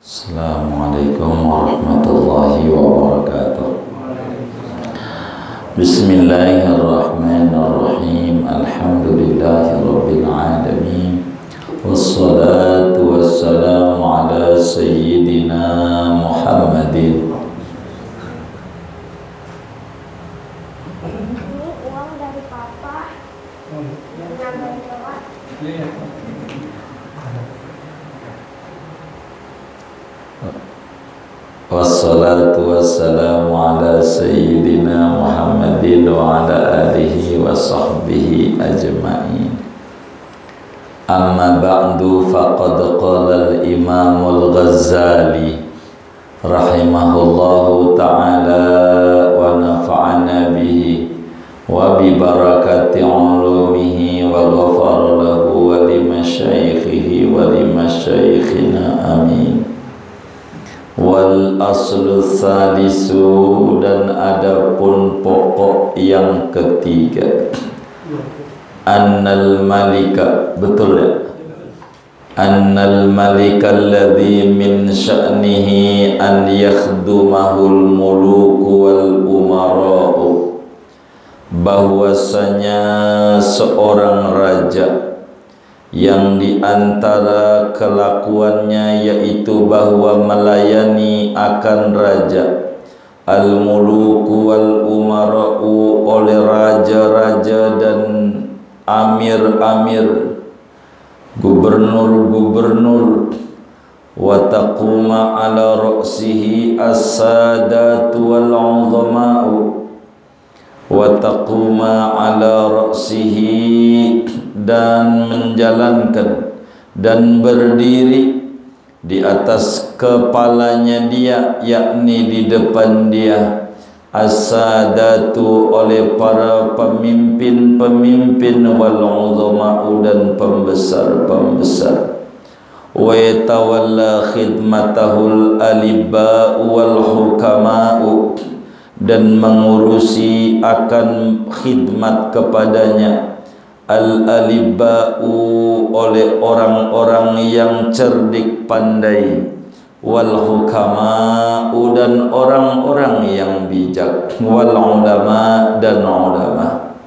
Assalamualaikum warahmatullahi wabarakatuh. Bismillahirrahmanirrahim. Alhamdulillahirabbil alamin. Wassalatu wassalamu ala sayyidina Muhammadin. Uang dari papa dengan lewat. Wassalatu wassalamu ala sayyidina Muhammadin wa ala alihi wa sahbihi ajma'in. Amma ba'du, faqad qala al-Imam al-Ghazali rahimahullahu ta'ala wa nafa'ana bihi wa bi barakati ulumihi wa ghafara lahu wa li masyaikhihi wa li masyaikhina amin. Wal aslu salisu, dan adapun pokok yang ketiga, annal malika, betul ya, annal malika alladhi min sya'nihi an yakhdumahul muluku wal umara'u, bahwasanya seorang raja yang diantara kelakuannya yaitu bahwa melayani akan raja, al-muluku wal umara'u, oleh raja-raja dan amir-amir, gubernur-gubernur, wa taquma ala ra'sihi as-sadatu wal 'udhama'u, wa taquma ala ra'sihi, dan menjalankan dan berdiri di atas kepalanya dia, yakni di depan dia, as-sadatu, oleh para pemimpin-pemimpin, wal 'udhama'u, dan pembesar-pembesar, wa yatawalla khidmatahul aliba'u wal hukama'u, dan mengurusi akan khidmat kepadanya al-aliba'u, oleh orang-orang yang cerdik pandai, wal hukama'u, dan orang-orang yang bijak, wal ulama, dan ulama,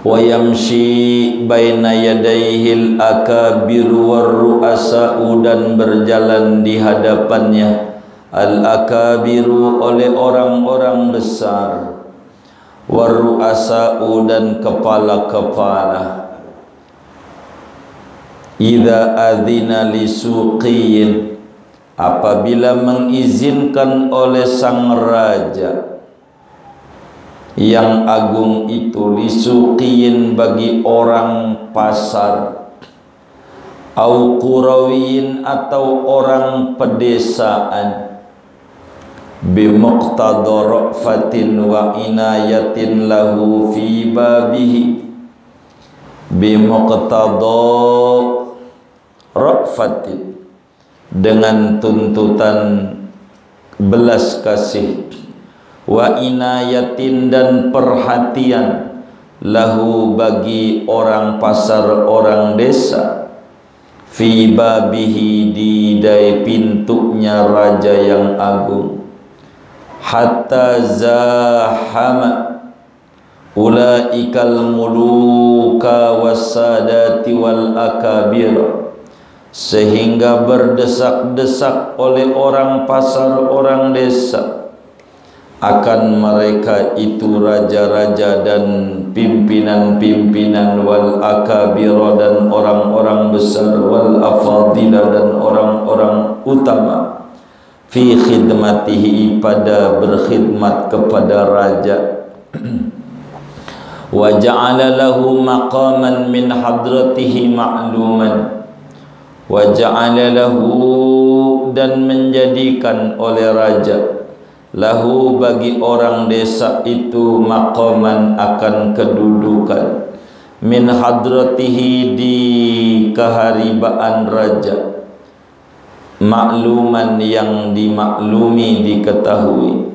wa yamshi baina yadaihil akabiru war ru'asa'u, dan berjalan di hadapannya al-akabiru, oleh orang-orang besar, warru'asa'u, dan kepala-kepala. Idza adzina lisuqiyin, apabila mengizinkan oleh sang raja yang agung itu, lisuqiyin, bagi orang pasar, au qurawiyin, atau orang pedesaan, bimuqtada ra'fatin wa inayatin lahu fi babihi, bimuqtada ra'fatin, dengan tuntutan belas kasih, wa inayatin, dan perhatian, lahu, bagi orang pasar, orang desa, fi babihi, di pintunya raja yang agung, hatta zahama ulaikal muluka wassadati wal akabir, sehingga berdesak-desak oleh orang pasar, orang desa akan mereka itu raja-raja dan pimpinan-pimpinan, wal akabir, dan orang-orang besar, wal afadila, dan orang-orang utama, fi khidmatihi, pada berkhidmat kepada raja. Wa ja'ala lahu maqaman min hadratihi ma'luman, wa ja'ala lahu, dan menjadikan oleh raja, lahu, bagi orang desa itu, maqaman, akan kedudukan, min hadratihi, di keharibaan raja, makluman, yang dimaklumi, diketahui,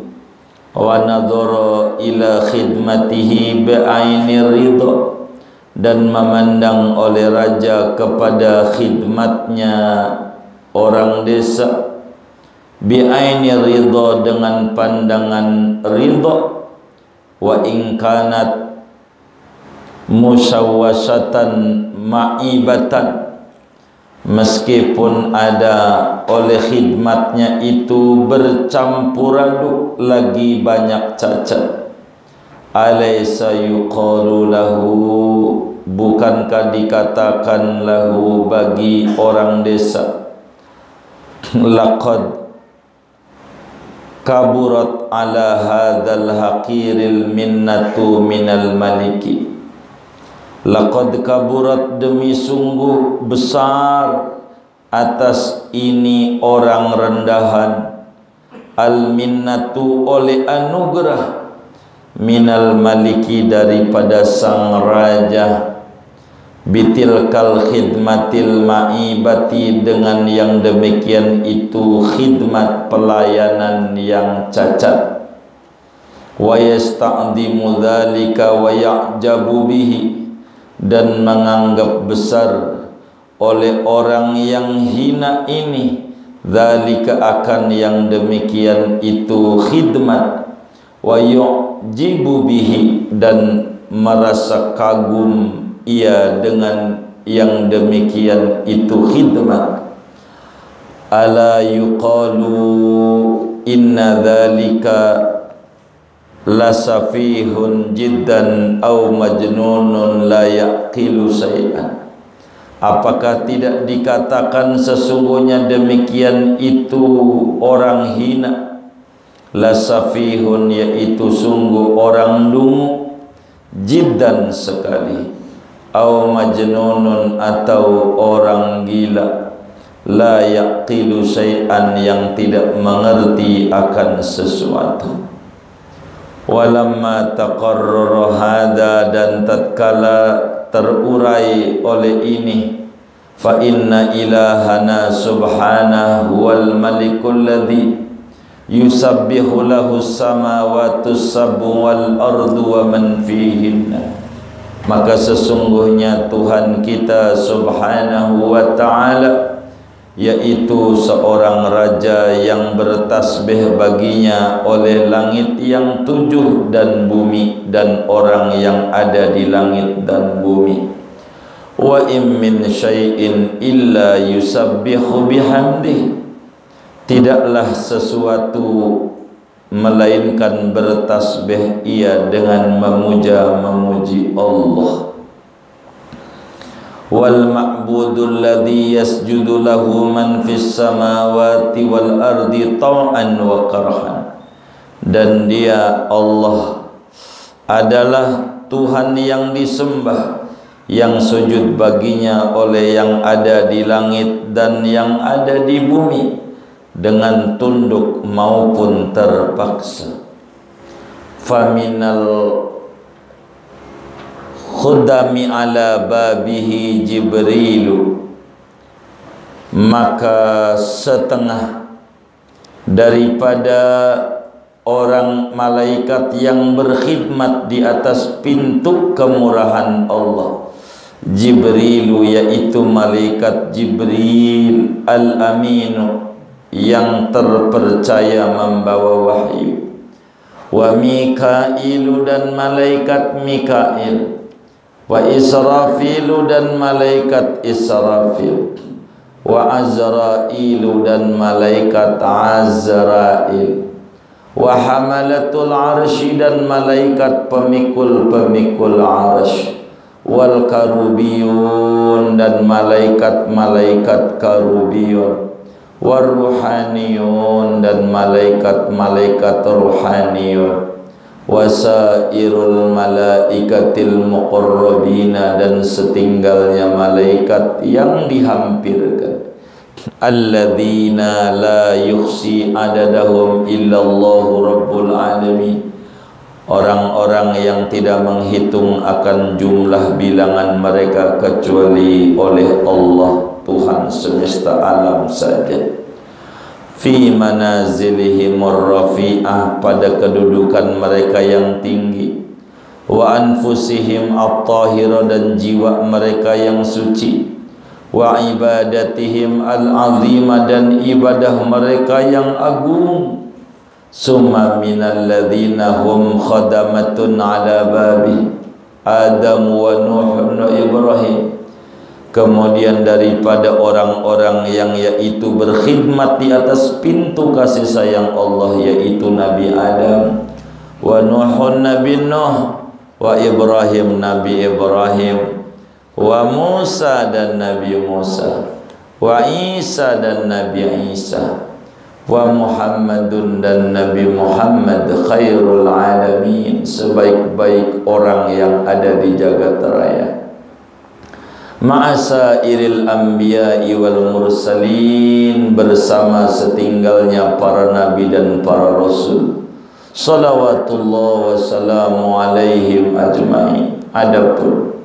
wa nadhara ila khidmatihi bi'aini ridha, dan memandang oleh raja kepada khidmatnya orang desa, bi'aini ridha dengan pandangan ridha, wa in kanat musawwasatan ma'ibatan, meskipun ada oleh khidmatnya itu bercampur aduk lagi banyak cacat. Alaysa yuqalu lahu, bukankah dikatakan lahu bagi orang desa, laqad kaburat ala hadzal haqiril minnatu minal maliki, laqad kaburat, demi sungguh besar atas ini orang rendahan, al minnatu oleh anugerah, minal maliki daripada sang raja, bitilkal khidmatil ma'ibati dengan yang demikian itu khidmat pelayanan yang cacat, wa yasta'dimu dzalika wa ya'jabu bihi, dan menganggap besar oleh orang yang hina ini dzalika akan yang demikian itu khidmat, wa yu'jibu bihi, dan merasa kagum ia dengan yang demikian itu khidmat. Ala yuqalu inna dzalika lasafihun jiddan aw majnunun la yaqilu syai'an. Apakah tidak dikatakan sesungguhnya demikian itu orang hina, lasafihun yaitu sungguh orang dungu, jiddan sekali, aw majnunun atau orang gila, la yaqilu syai'an yang tidak mengerti akan sesuatu. Walamma taqarrara hadza, dan tatkala terurai oleh ini, fa inna ilahana subhanahu wal malikul ladzi yusabbihu lahu samawati sab'u wal ardu wa man fihinna, maka sesungguhnya Tuhan kita subhanahu wa ta'ala yaitu seorang raja yang bertasbih baginya oleh langit yang 7 dan bumi dan orang yang ada di langit dan bumi. Wa in min syai'in illa yusabbihu bihamdih, tidaklah sesuatu melainkan bertasbih ia dengan memuja-memuji Allah. Wal ma'budul ladzi yasjudu lahu man fis samawati wal ardi taw'an wa karhan, dan dia Allah adalah Tuhan yang disembah, yang sujud baginya oleh yang ada di langit dan yang ada di bumi dengan tunduk maupun terpaksa. Faminal khudami ala babihi Jibrilu, maka setengah daripada orang malaikat yang berkhidmat di atas pintu kemurahan Allah, Jibrilu yaitu malaikat Jibril al-aminu yang terpercaya membawa wahyu, wa Mikailu dan malaikat Mikail, wa Israfilu dan malaikat Israfil, wa Azrailu dan malaikat Azrail, wa hamalatul arsy dan malaikat pemikul-pemikul arsy, wal karubiyun dan malaikat-malaikat karubiyun, war ruhaniyun dan malaikat-malaikat ruhaniyun, wasairul malaikatil muqarrabina dan setinggalnya malaikat yang dihampirkan, alladzina la yuhsi adadahum illallahu rabbul alamin, orang-orang yang tidak menghitung akan jumlah bilangan mereka kecuali oleh Allah Tuhan semesta alam saja. Fi manazilihimur rafi'ah, pada kedudukan mereka yang tinggi, wa anfusihim at-tahira dan jiwa mereka yang suci, wa ibadatihim al-azimah, dan ibadah mereka yang agung. Summa minal ladzina hum khadamatun ala babi Adam wa Nuh wa Ibrahim. Kemudian daripada orang-orang yang yaitu berkhidmat di atas pintu kasih sayang Allah, yaitu Nabi Adam, wa Nuhun Nabi Nuh, wa Ibrahim Nabi Ibrahim, wa Musa dan Nabi Musa, wa Isa dan Nabi Isa, wa Muhammadun dan Nabi Muhammad, khairul alamin, sebaik-baik orang yang ada di jagat raya. Ma'asairil anbiya'i wal mursalin, bersama setinggalnya para nabi dan para rasul, salawatullah wassalamu alaihim ajma'in. Adapun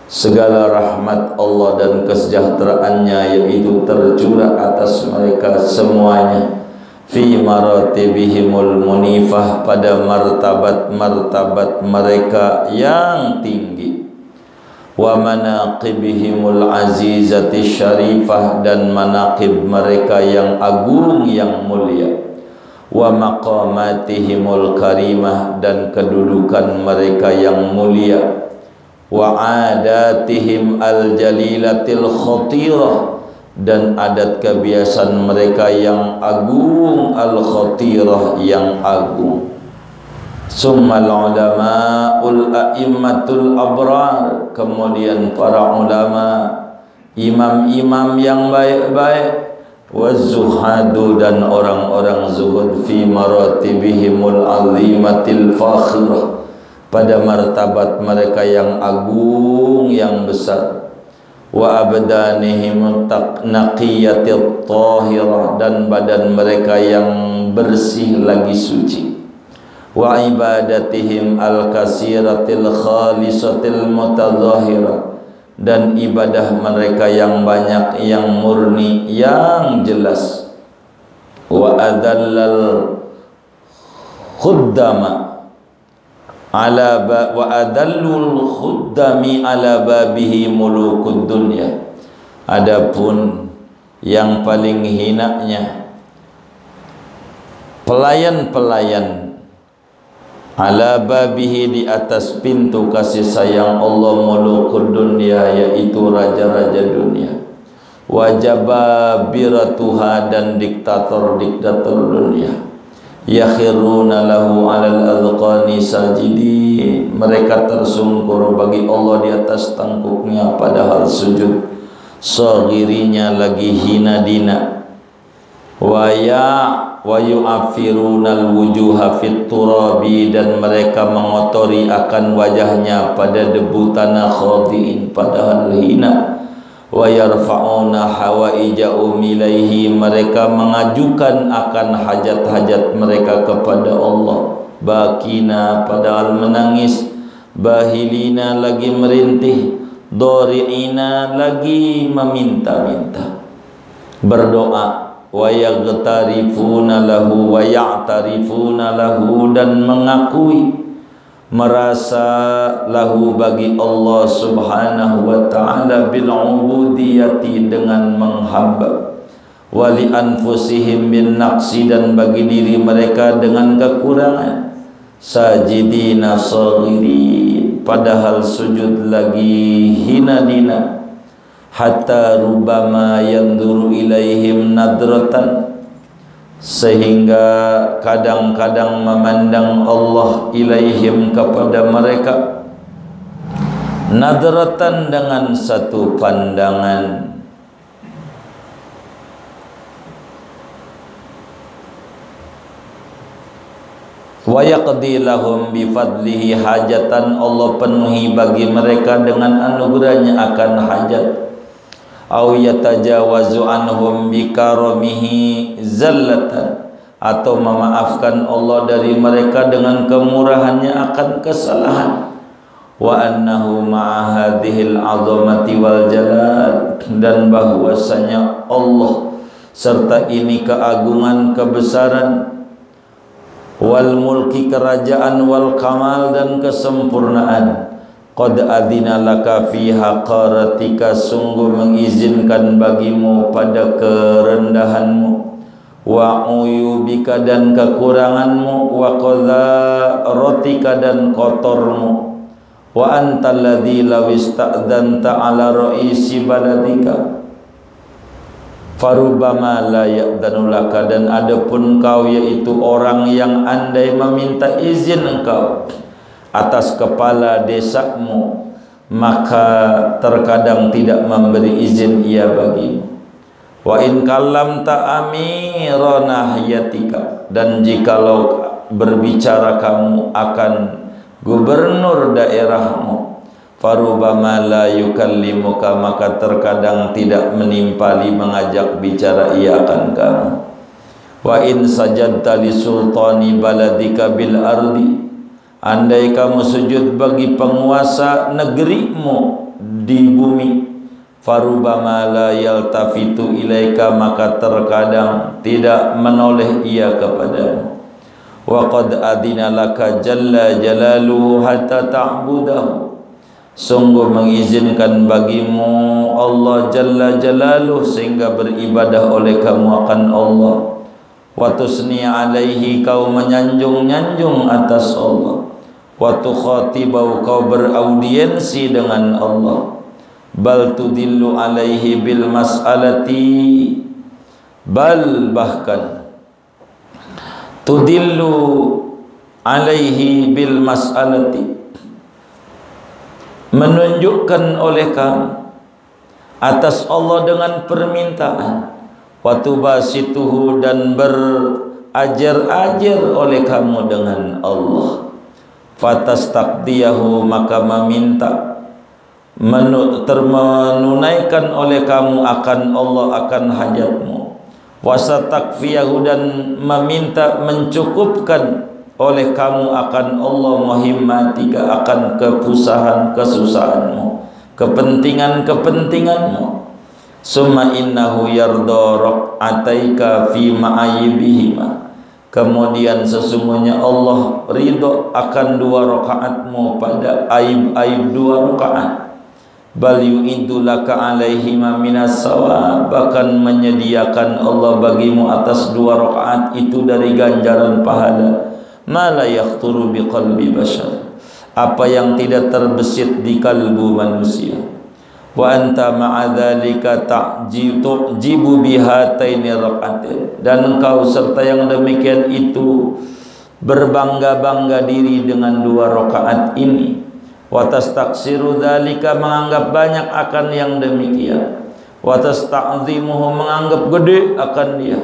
segala rahmat Allah dan kesejahteraannya yaitu tercurah atas mereka semuanya, fi maratibihimul munifah, pada martabat-martabat mereka yang tinggi, wa manaqibihimul azizati syarifah, dan manaqib mereka yang agung yang mulia, wa maqamatihimul karimah, dan kedudukan mereka yang mulia, wa adatihim al-jalilatil khatirah, dan adat kebiasaan mereka yang agung, al-khatirah, yang agung. Summal ulama'ul a'immatul abrar, kemudian para ulama, imam-imam yang baik-baik, waz-zuhadu, dan orang-orang zuhud, fi maratibihimul azimatil fakhirah, pada martabat mereka yang agung yang besar, wa abdanihim naqiyatit tahirah, dan badan mereka yang bersih lagi suci, wa ibadatihim al-kasiratil khalisatil mutadzahirah, dan ibadah mereka yang banyak, yang murni, yang jelas, wa adallal khuddama ala wa adallul khuddami ala babihi mulukud dunya. Adapun yang paling hinanya pelayan-pelayan ala babihi, di atas pintu kasih sayang Allah, mulukud dunya, yaitu raja-raja dunia, wa jababiratuha, dan diktator-diktator dunia, yakhiruna lahu alal adqani sajidin, mereka tersungkur bagi Allah di atas tangkuknya padahal sujud, saghirinya lagi hina dina, wa yu'affirunal wujuha fit turabi, dan mereka mengotori akan wajahnya pada debu tanah, khadiin, padahal hina, wa yarfa'una hawaija umilaihi, mereka mengajukan akan hajat-hajat mereka kepada Allah, bakina, padahal menangis, bahilina, lagi merintih, dori'ina, lagi meminta-minta, berdoa, wa yaghtarifuna lahu wa ya'tarifuna lahu, dan mengakui, merasa lahu bagi Allah subhanahu wa ta'ala, bil ubudiyati, dengan menghamba, wa li anfusihim bin naqsi, dan bagi diri mereka dengan kekurangan, sajidina saghirin, padahal sujud lagi hina dina, hatta rubama yanduru ilaihim nadratan, sehingga kadang-kadang memandang Allah ilaihim, kepada mereka, nadratan, dengan satu pandangan, wa yaqdi lahum bifadlihi hajatan, Allah penuhi bagi mereka dengan anugerahnya akan hajat, au yatajawazu anhum bikaramihi zallatan, atau memaafkan Allah dari mereka dengan kemurahannya akan kesalahan, wa annahu ma'a hadhil azamati wal jalal, dan bahwasanya Allah serta ini keagungan, kebesaran, wal mulki, kerajaan, wal kamal, dan kesempurnaan, qad adzina laka fi haqaratika, sungguh mengizinkan bagimu pada kerendahanmu, wa uyubika dan kekuranganmu, wa qadaratika dan kotormu, wa antal ladzi law ista'dzanta ala ra'isi baladika farubama la ya'dhanu laka, dan adapun kau yaitu orang yang andai meminta izin engkau atas kepala desamu, maka terkadang tidak memberi izin ia bagimu. Wa in kallamta amira nahiyatika, dan jikalau berbicara kamu akan gubernur daerahmu, farubama la yukallimuka, maka terkadang tidak menimpali mengajak bicara ia akan kamu. Wa in sajadta li sultani baladika bil ardi, andai kamu sujud bagi penguasa negerimu di bumi, farubama la yaltafitu ilaika, maka terkadang tidak menoleh ia kepadamu. Wa qad adina laka jalla jalaluhu hatta ta'budahu, sungguh mengizinkan bagimu Allah jalla jalaluhu sehingga beribadah oleh kamu akan Allah. Wa tusni alaihi, kau menyanjung-nyanjung atas Allah. Wa tukhatibau, kau beraudiensi dengan Allah. Bal tudillu alaihi bil mas'alati, bal bahkan tudillu alaihi bil mas'alati, menunjukkan oleh kamu atas Allah dengan permintaan, wa tubasituhu, dan berajar-ajar oleh kamu dengan Allah, fatastaqdiyahu, maka meminta menunaikan oleh kamu akan Allah akan hajatmu, wasatakfiyahu, dan meminta mencukupkan oleh kamu akan Allah muhimmatika, akan kesusahanmu, kepentinganmu. Summa innahu yarda raq'ataika fi ma'ayibihima, kemudian sesungguhnya Allah ridho akan 2 rakaatmu pada aib-aib 2 rakaat. Bal yu'idu laka alaihima minas sawab, bahkan menyediakan Allah bagimu atas 2 rakaat itu dari ganjaran pahala. Ma la yakhturu biqalbi bashar, apa yang tidak terbesit di kalbu manusia. Wa anta ma'adzalika ta'jibu bihataini raka'atin, dan engkau serta yang demikian itu berbangga-bangga diri dengan 2 rakaat ini. Wa tastaksiru dzalika, menganggap banyak akan yang demikian. Wa tasta'zimuhu, menganggap gede akan dia.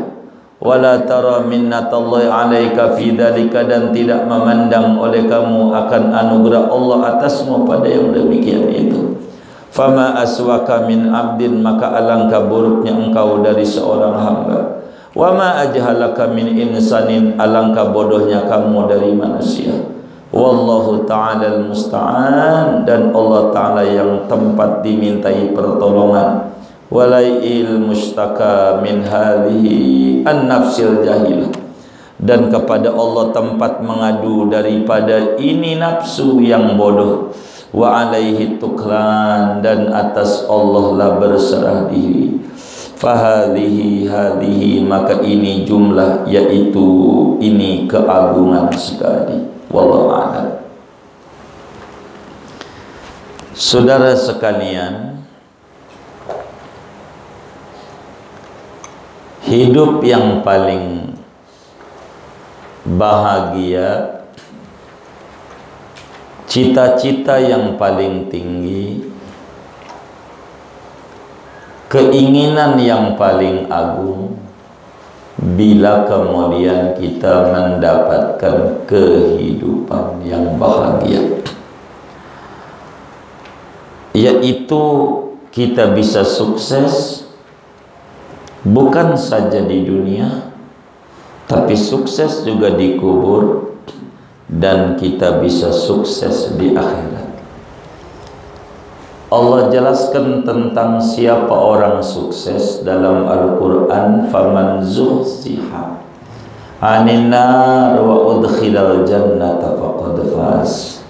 Wala tara minnatallahi 'alaika fi dzalika, dan tidak memandang oleh kamu akan anugerah Allah atasmu pada yang demikian itu. Fama aswaka min abdin, maka alangkah buruknya engkau dari seorang hamba. Wa ma ajhalaka min insanin, alangkah bodohnya kamu dari manusia. Wallahu ta'ala al-musta'an, dan Allah ta'ala yang tempat dimintai pertolongan. Walai'il mustaka min hadhihi an-nafsil jahilah, dan kepada Allah tempat mengadu daripada ini nafsu yang bodoh. Wa alaihi tuklan, dan atas Allah lah berserah diri. Fahadhihi, maka ini jumlah, yaitu ini keagungan sekali. Wallahu a'lam. Saudara sekalian, hidup yang paling bahagia, cita-cita yang paling tinggi, keinginan yang paling agung, bila kemudian kita mendapatkan kehidupan yang bahagia, yaitu kita bisa sukses bukan saja di dunia, tapi sukses juga di kubur, dan kita bisa sukses di akhirat. Allah jelaskan tentang siapa orang sukses dalam Al-Quran. Faman zuhziha 'anil nar wa udkhilal jannata faqad faz.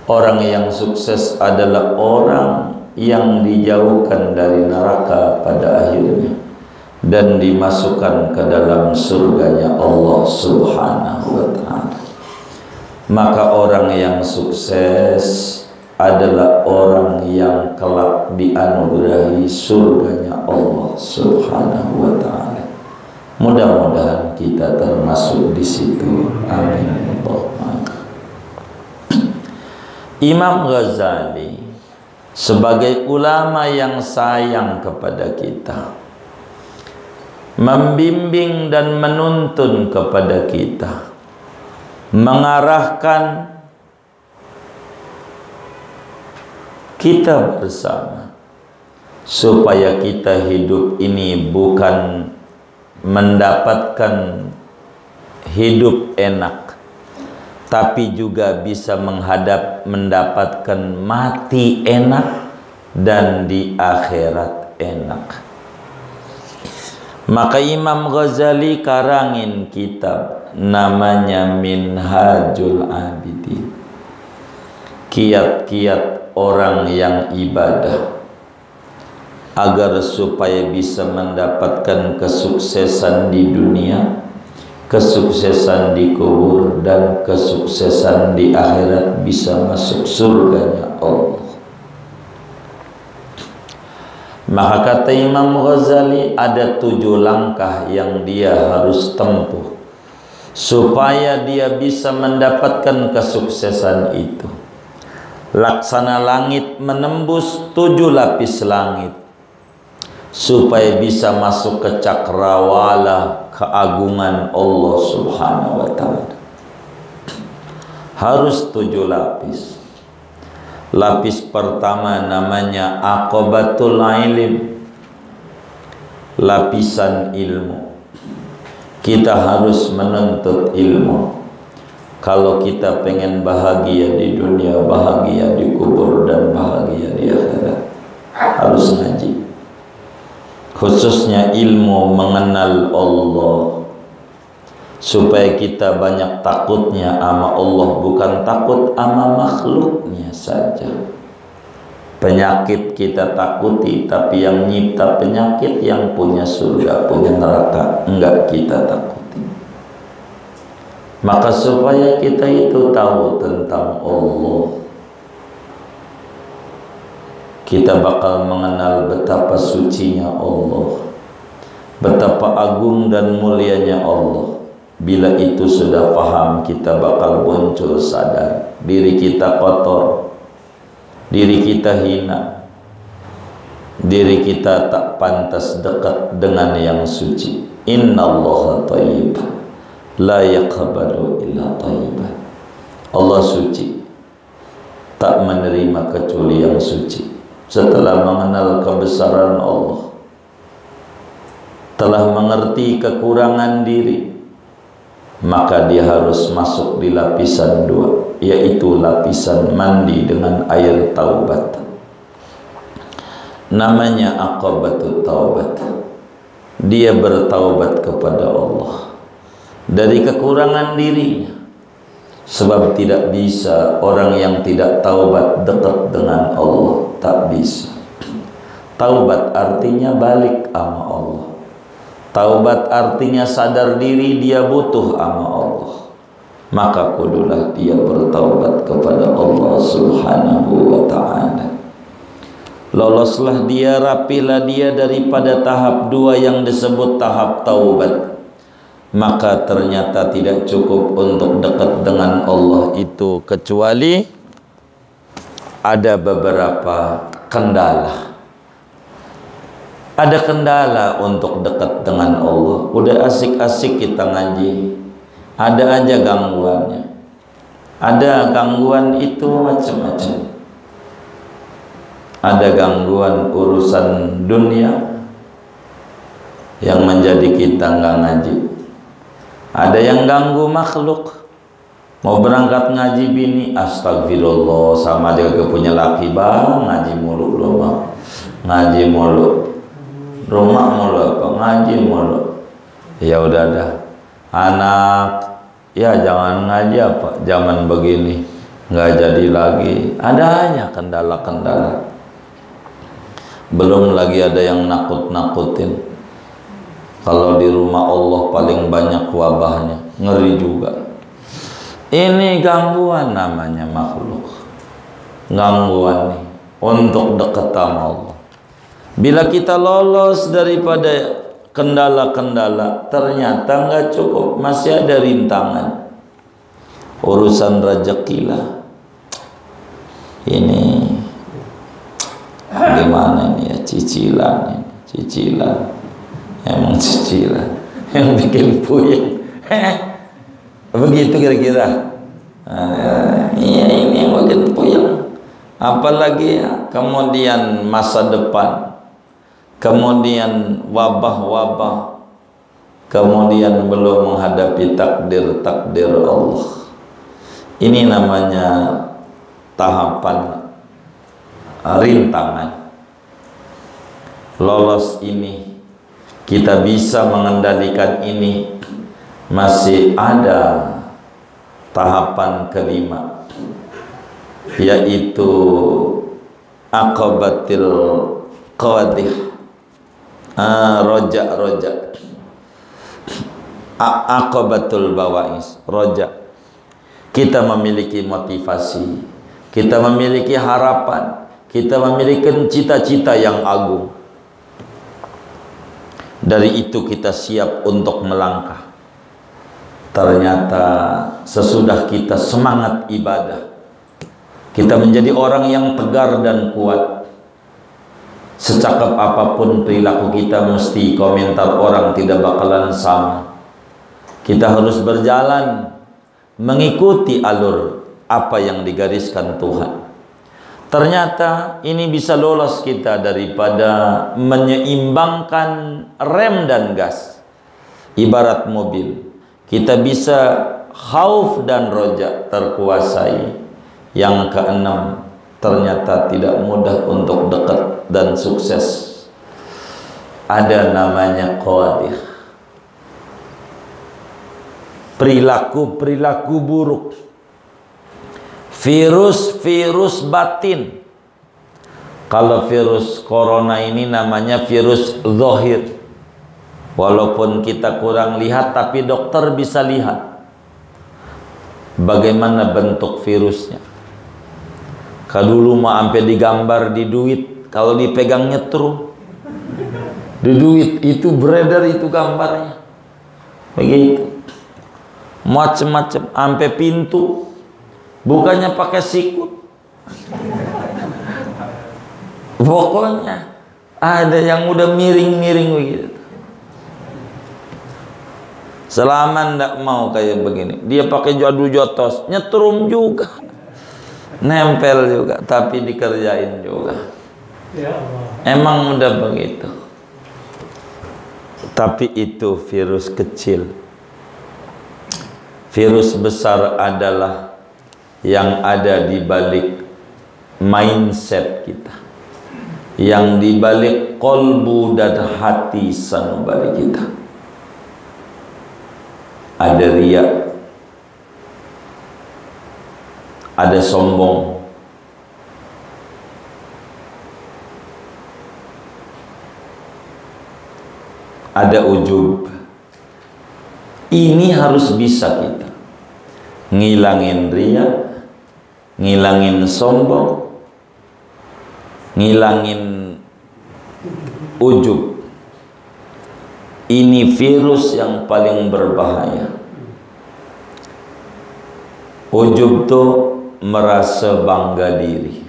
Orang yang sukses adalah orang yang dijauhkan dari neraka pada akhirnya dan dimasukkan ke dalam surganya Allah Subhanahu wa ta'ala. Maka orang yang sukses adalah orang yang kelak dianugerahi surganya Allah Subhanahu wa ta'ala. Mudah-mudahan kita termasuk di situ. Amin. Imam Ghazali sebagai ulama yang sayang kepada kita, membimbing dan menuntun kepada kita, mengarahkan kita bersama supaya kita hidup ini bukan mendapatkan hidup enak, tapi juga bisa mendapatkan mati enak dan di akhirat enak. Maka Imam Ghazali karangin kitab namanya Minhajul Abidin, kiat-kiat orang yang ibadah, agar supaya bisa mendapatkan kesuksesan di dunia, kesuksesan di kubur, dan kesuksesan di akhirat, bisa masuk surganya Allah. Maka kata Imam Ghazali, ada 7 langkah yang dia harus tempuh supaya dia bisa mendapatkan kesuksesan itu. Laksana langit menembus 7 lapis langit supaya bisa masuk ke cakrawala keagungan Allah Subhanahu wa ta'ala. Harus 7 lapis. Lapis pertama namanya aqobatul ilm, lapisan ilmu. Kita harus menuntut ilmu. Kalau kita pengen bahagia di dunia, bahagia di kubur, dan bahagia di akhirat, harus ngaji. Khususnya ilmu mengenal Allah, supaya kita banyak takutnya sama Allah, bukan takut sama makhluknya saja. Penyakit kita takuti, tapi yang nyipta penyakit, yang punya surga, punya neraka, enggak kita takuti. Maka supaya kita itu tahu tentang Allah, kita bakal mengenal betapa sucinya Allah, betapa agung dan mulianya Allah. Bila itu sudah paham, kita bakal muncul sadar diri kita kotor, diri kita hina, diri kita tak pantas dekat dengan yang suci. Innallaha thayyib la yaqbalu illa thayyiban. Allah suci, tak menerima kecuali yang suci. Setelah mengenal kebesaran Allah, telah mengerti kekurangan diri, maka dia harus masuk di lapisan 2, yaitu lapisan mandi dengan air taubat. Namanya aqabatut taubat. Dia bertaubat kepada Allah dari kekurangan dirinya. Sebab tidak bisa orang yang tidak taubat dekat dengan Allah, tak bisa. Taubat artinya balik sama Allah. Taubat artinya sadar diri dia butuh sama Allah. Maka kudulah dia bertaubat kepada Allah Subhanahu wa ta'ala. Loloslah dia, rapilah dia daripada tahap 2 yang disebut tahap taubat. Maka ternyata tidak cukup untuk dekat dengan Allah itu, kecuali ada beberapa kendala. Ada kendala untuk dekat dengan Allah. Udah asik-asik kita ngaji, ada aja gangguannya. Ada gangguan itu macam-macam. Ada gangguan urusan dunia yang menjadi kita nggak ngaji. Ada yang ganggu makhluk. Mau berangkat ngaji bini, astagfirullah, sama dia punya laki, bang ngaji mulu rumah, ngaji mulu rumah mulu apa, ngaji mulu. Ya udah dah, anak ya jangan ngaji apa zaman begini, nggak jadi lagi. Ada hanya kendala-kendala. Belum lagi ada yang nakut-nakutin. Kalau di rumah Allah paling banyak wabahnya, ngeri juga. Ini gangguan namanya makhluk. Gangguan nih untuk dekat sama Allah. Bila kita lolos daripada kendala-kendala, ternyata nggak cukup, masih ada rintangan. Urusan rezeki lah. Ini gimana ini ya, cicilan. Emang cicilan yang bikin puyeng. Begitu kira-kira. Iya, ini yang bikin puyeng. Apalagi ya, kemudian masa depan, kemudian wabah-wabah, kemudian belum menghadapi takdir Allah. Ini namanya tahapan rintangan. Lolos ini, kita bisa mengendalikan ini. Masih ada tahapan kelima, yaitu aqabatil qawadih, roja aqabatul bawais, roja. Kita memiliki motivasi, kita memiliki harapan, kita memiliki cita-cita yang agung. Dari itu kita siap untuk melangkah. Ternyata sesudah kita semangat ibadah, kita menjadi orang yang tegar dan kuat. Secakap apapun perilaku kita, mesti komentar orang tidak bakalan sama. Kita harus berjalan mengikuti alur apa yang digariskan Tuhan. Ternyata ini bisa lolos kita daripada menyeimbangkan rem dan gas. Ibarat mobil, kita bisa khauf dan roja terkuasai. Yang keenam, ternyata tidak mudah untuk dekat dan sukses. Ada namanya qawadih, perilaku buruk, virus batin. Kalau virus corona ini namanya virus zahir. Walaupun kita kurang lihat, tapi dokter bisa lihat bagaimana bentuk virusnya. Kalau dulu mah sampai digambar di duit, kalau dipegang nyetrum di duit itu beredar itu gambarnya. Begitu. Macem-macem, sampai pintu bukannya pakai sikut. Pokoknya ada yang udah miring-miring begitu. Selama ndak mau kayak begini, dia pakai jadu jotos, nyetrum juga, nempel juga, tapi dikerjain juga. Ya Allah. Emang udah begitu. Tapi itu virus kecil. Virus besar adalah yang ada di balik mindset kita, yang di balik kolbu dan hati sanubari kita. Ada riya, ada sombong, ada ujub. Ini harus bisa kita ngilangin riya, ngilangin sombong, ngilangin ujub. Ini virus yang paling berbahaya. Ujub tuh merasa bangga diri,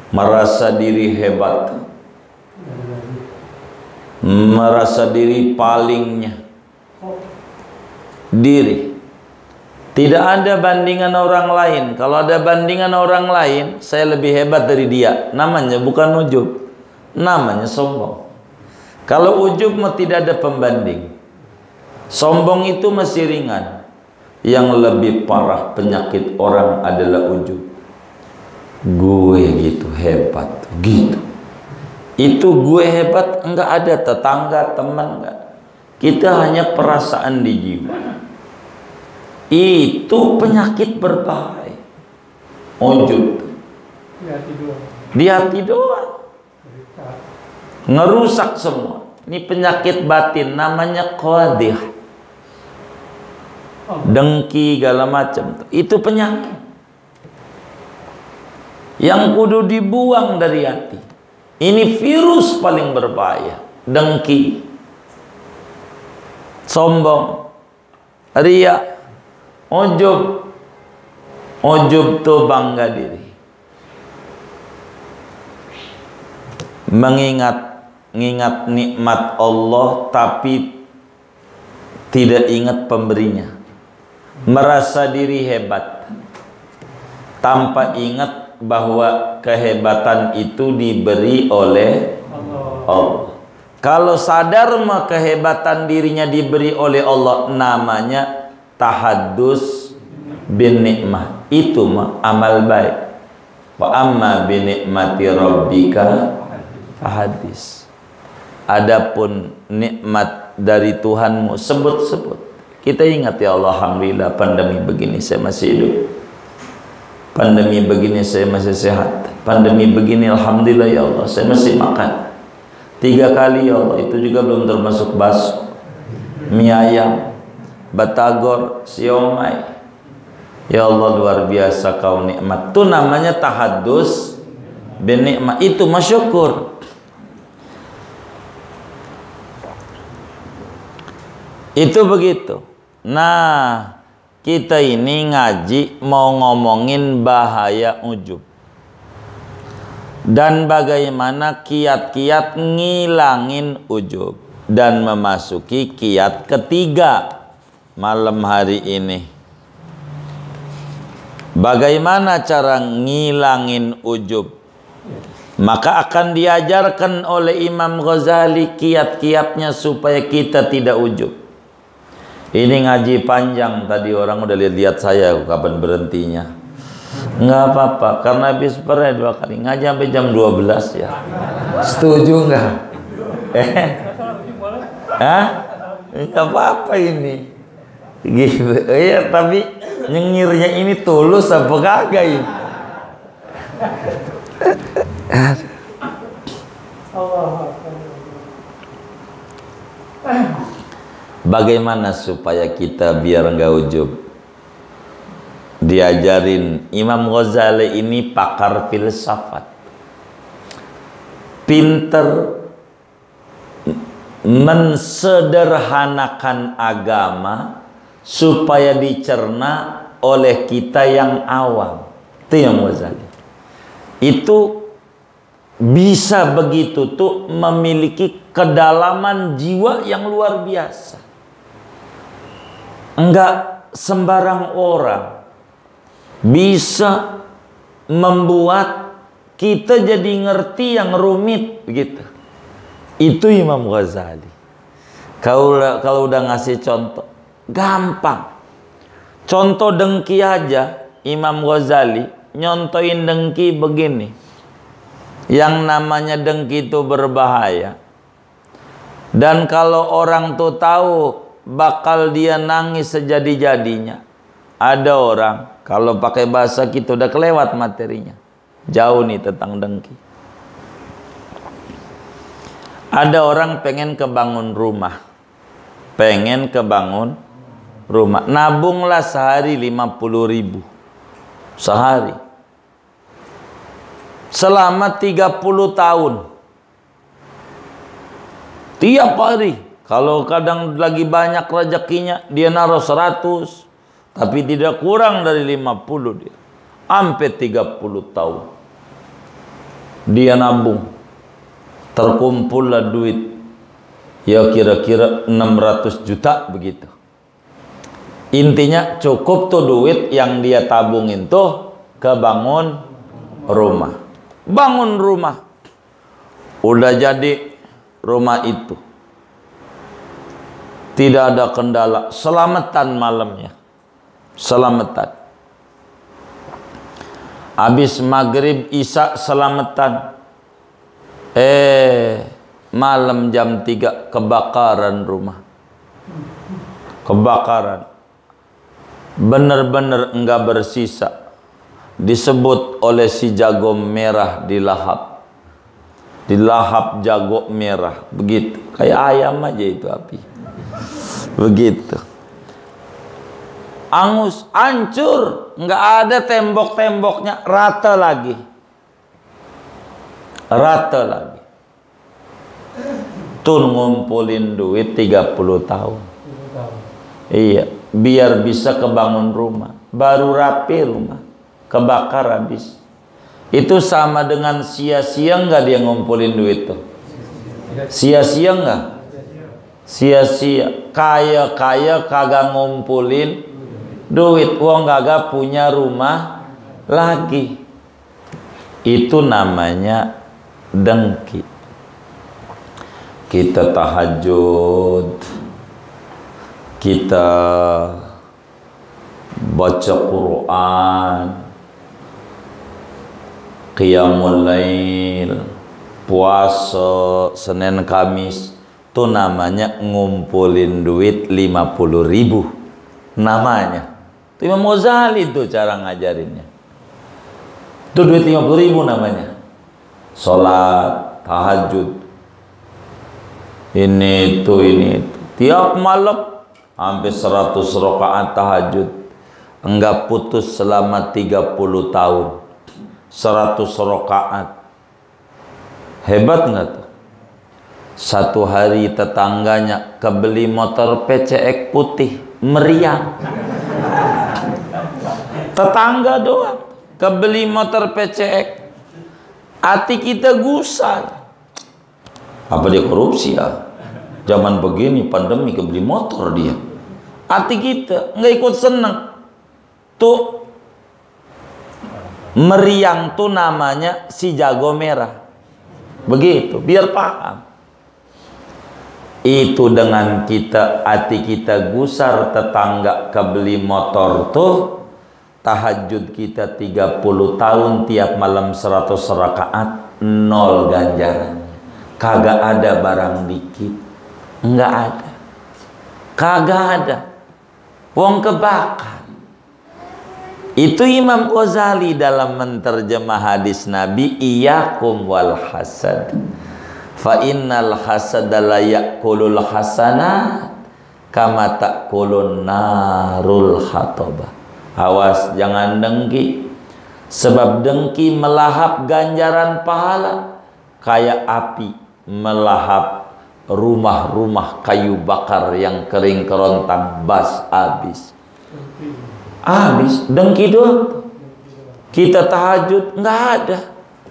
merasa diri hebat, merasa diri palingnya diri. Tidak ada bandingan orang lain. Kalau ada bandingan orang lain, saya lebih hebat dari dia. Namanya bukan ujub, namanya sombong. Kalau ujub mah tidak ada pembanding. Sombong itu masih ringan. Yang lebih parah penyakit orang adalah ujub. Gue gitu hebat, gitu. Itu gue hebat, enggak ada tetangga, teman, enggak. Kita hanya perasaan di jiwa. Itu penyakit berbahaya. Ujub di hati doang, ngerusak semua. Ini penyakit batin namanya qadih, dengki segala macam. Itu penyakit yang kudu dibuang dari hati. Ini virus paling berbahaya. Dengki, sombong, riya, ujub. Ujub tuh bangga diri, mengingat nikmat Allah tapi tidak ingat pemberinya, merasa diri hebat tanpa ingat bahwa kehebatan itu diberi oleh Allah. Kalau sadar mah kehebatan dirinya diberi oleh Allah, namanya tahaddus bin nikmah. Itu mah amal baik. Wa amma bi nikmati rabbika fahadis. Adapun nikmat dari Tuhanmu sebut-sebut. Kita ingat ya Allah, alhamdulillah pandemi begini saya masih hidup. Pandemi begini saya masih sehat. Pandemi begini alhamdulillah ya Allah saya masih makan 3 kali ya Allah, itu juga belum termasuk bakso, mie ayam, batagor, siomay. Ya Allah luar biasa kau nikmat. Itu namanya tahaddus bin nikmat. Itu masyukur. Itu begitu. Nah, kita ini ngaji mau ngomongin bahaya ujub dan bagaimana kiat-kiat ngilangin ujub, dan memasuki kiat ketiga malam hari ini. Bagaimana cara ngilangin ujub? Maka akan diajarkan oleh Imam Ghazali kiat-kiatnya supaya kita tidak ujub. Ini ngaji panjang, tadi orang udah lihat saya kapan berhentinya. Nggak apa-apa, karena habis pernah 2 kali ngaji sampai jam 12 ya. Setuju nggak? Hah? Nggak apa-apa ini. Gitu. Iya, tapi nyengirnya ini tulus apa kagak ini? Bagaimana supaya kita biar nggak ujub? Diajarin Imam Ghazali ini pakar filsafat, pinter mensederhanakan agama supaya dicerna oleh kita yang awam. Itu yang Ghazali. Itu bisa begitu tuh memiliki kedalaman jiwa yang luar biasa. Enggak sembarang orang bisa membuat kita jadi ngerti yang rumit begitu. Itu Imam Ghazali. Kalau udah ngasih contoh gampang. Contoh dengki aja, Imam Ghazali nyontoin dengki begini. Yang namanya dengki itu berbahaya. Dan kalau orang tuh tahu, bakal dia nangis sejadi-jadinya. Ada orang, kalau pakai bahasa kita udah kelewat materinya. Jauh nih tentang dengki. Ada orang pengen kebangun rumah. Pengen kebangun rumah, nabunglah sehari 50.000 sehari selama 30 tahun tiap hari. Kalau kadang lagi banyak rezekinya dia naruh 100, tapi tidak kurang dari 50 dia. Sampai 30 tahun dia nabung, terkumpullah duit ya kira-kira 600 juta begitu. Intinya cukup tuh duit yang dia tabungin tuh kebangun rumah. Bangun rumah. Udah jadi rumah itu. Tidak ada kendala. Selamatan malamnya. Selamatan. Habis maghrib isya selamatan. Malam jam 3 kebakaran rumah. Kebakaran. Bener-bener enggak bersisa. disebut oleh si jago merah dilahap. Dilahap jago merah, begitu. Kayak ayam aja itu api. Begitu. Angus, hancur, nggak ada tembok-temboknya, rata lagi. Rata lagi. Tuh ngumpulin duit 30 tahun. Iya, biar bisa kebangun rumah. Baru rapi rumah, kebakar habis. Itu sama dengan sia-sia nggak dia ngumpulin duit tuh? Sia-sia nggak? Sia-sia. Kaya-kaya kagak ngumpulin duit, uang kagak punya rumah lagi. Itu namanya dengki. Kita tahajud, kita baca Quran, qiyamul lail, puasa Senin Kamis, itu namanya ngumpulin duit 50.000 namanya. Itu Imam Ghazali itu cara ngajarinnya. Itu duit 50.000 namanya. Sholat, tahajud, ini itu. Tiap malam hampir 100 rakaat tahajud. Enggak putus selama 30 tahun. 100 rakaat. Hebat enggak tuh? Satu hari tetangganya kebeli motor PCX putih, meriang. Tetangga doang kebeli motor PCX. Hati kita gusar. Apa dia korupsi ya? Zaman begini pandemi kebeli motor dia. Hati kita nggak ikut seneng. Tuh meriang tuh namanya si jago merah. Begitu, biar paham. Itu dengan kita, hati kita gusar, tetangga kebeli motor tuh, tahajud kita 30 tahun, tiap malam 100 rakaat, 0 ganjaran. Kagak ada barang dikit. Enggak ada. Kagak ada. Wong kebakar. Itu Imam Ghazali dalam menterjemah hadis Nabi, iyyakum wal hasad fa innal hasada la ya'kulul hasanat kama ta'kulun narul hatabah. Awas jangan dengki, sebab dengki melahap ganjaran pahala kayak api melahap rumah-rumah kayu bakar yang kering kerontang, bas habis. Habis, dengki doang. Kita tahajud, nggak ada.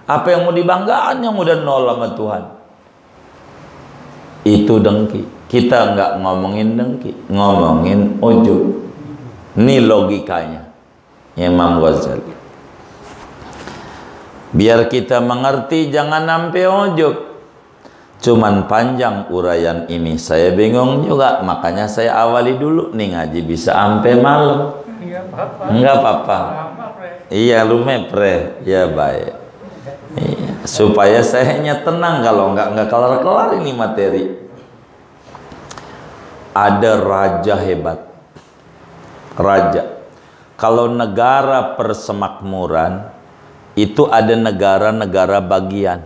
Apa yang mau dibanggakan yang udah nol sama Tuhan. Itu dengki. Kita nggak ngomongin dengki, ngomongin ujub. Ini logikanya Imam Ghazali. Biar kita mengerti, jangan sampai ujub. Cuman panjang uraian ini, saya bingung juga. Makanya saya awali dulu nih ngaji bisa sampai malam. Enggak apa-apa. Iya, lu mepre. Ya baik. Iya. Supaya saya tenang, kalau enggak kelar-kelar ini materi. Ada raja hebat. Raja. Kalau negara persemakmuran itu ada negara-negara bagian.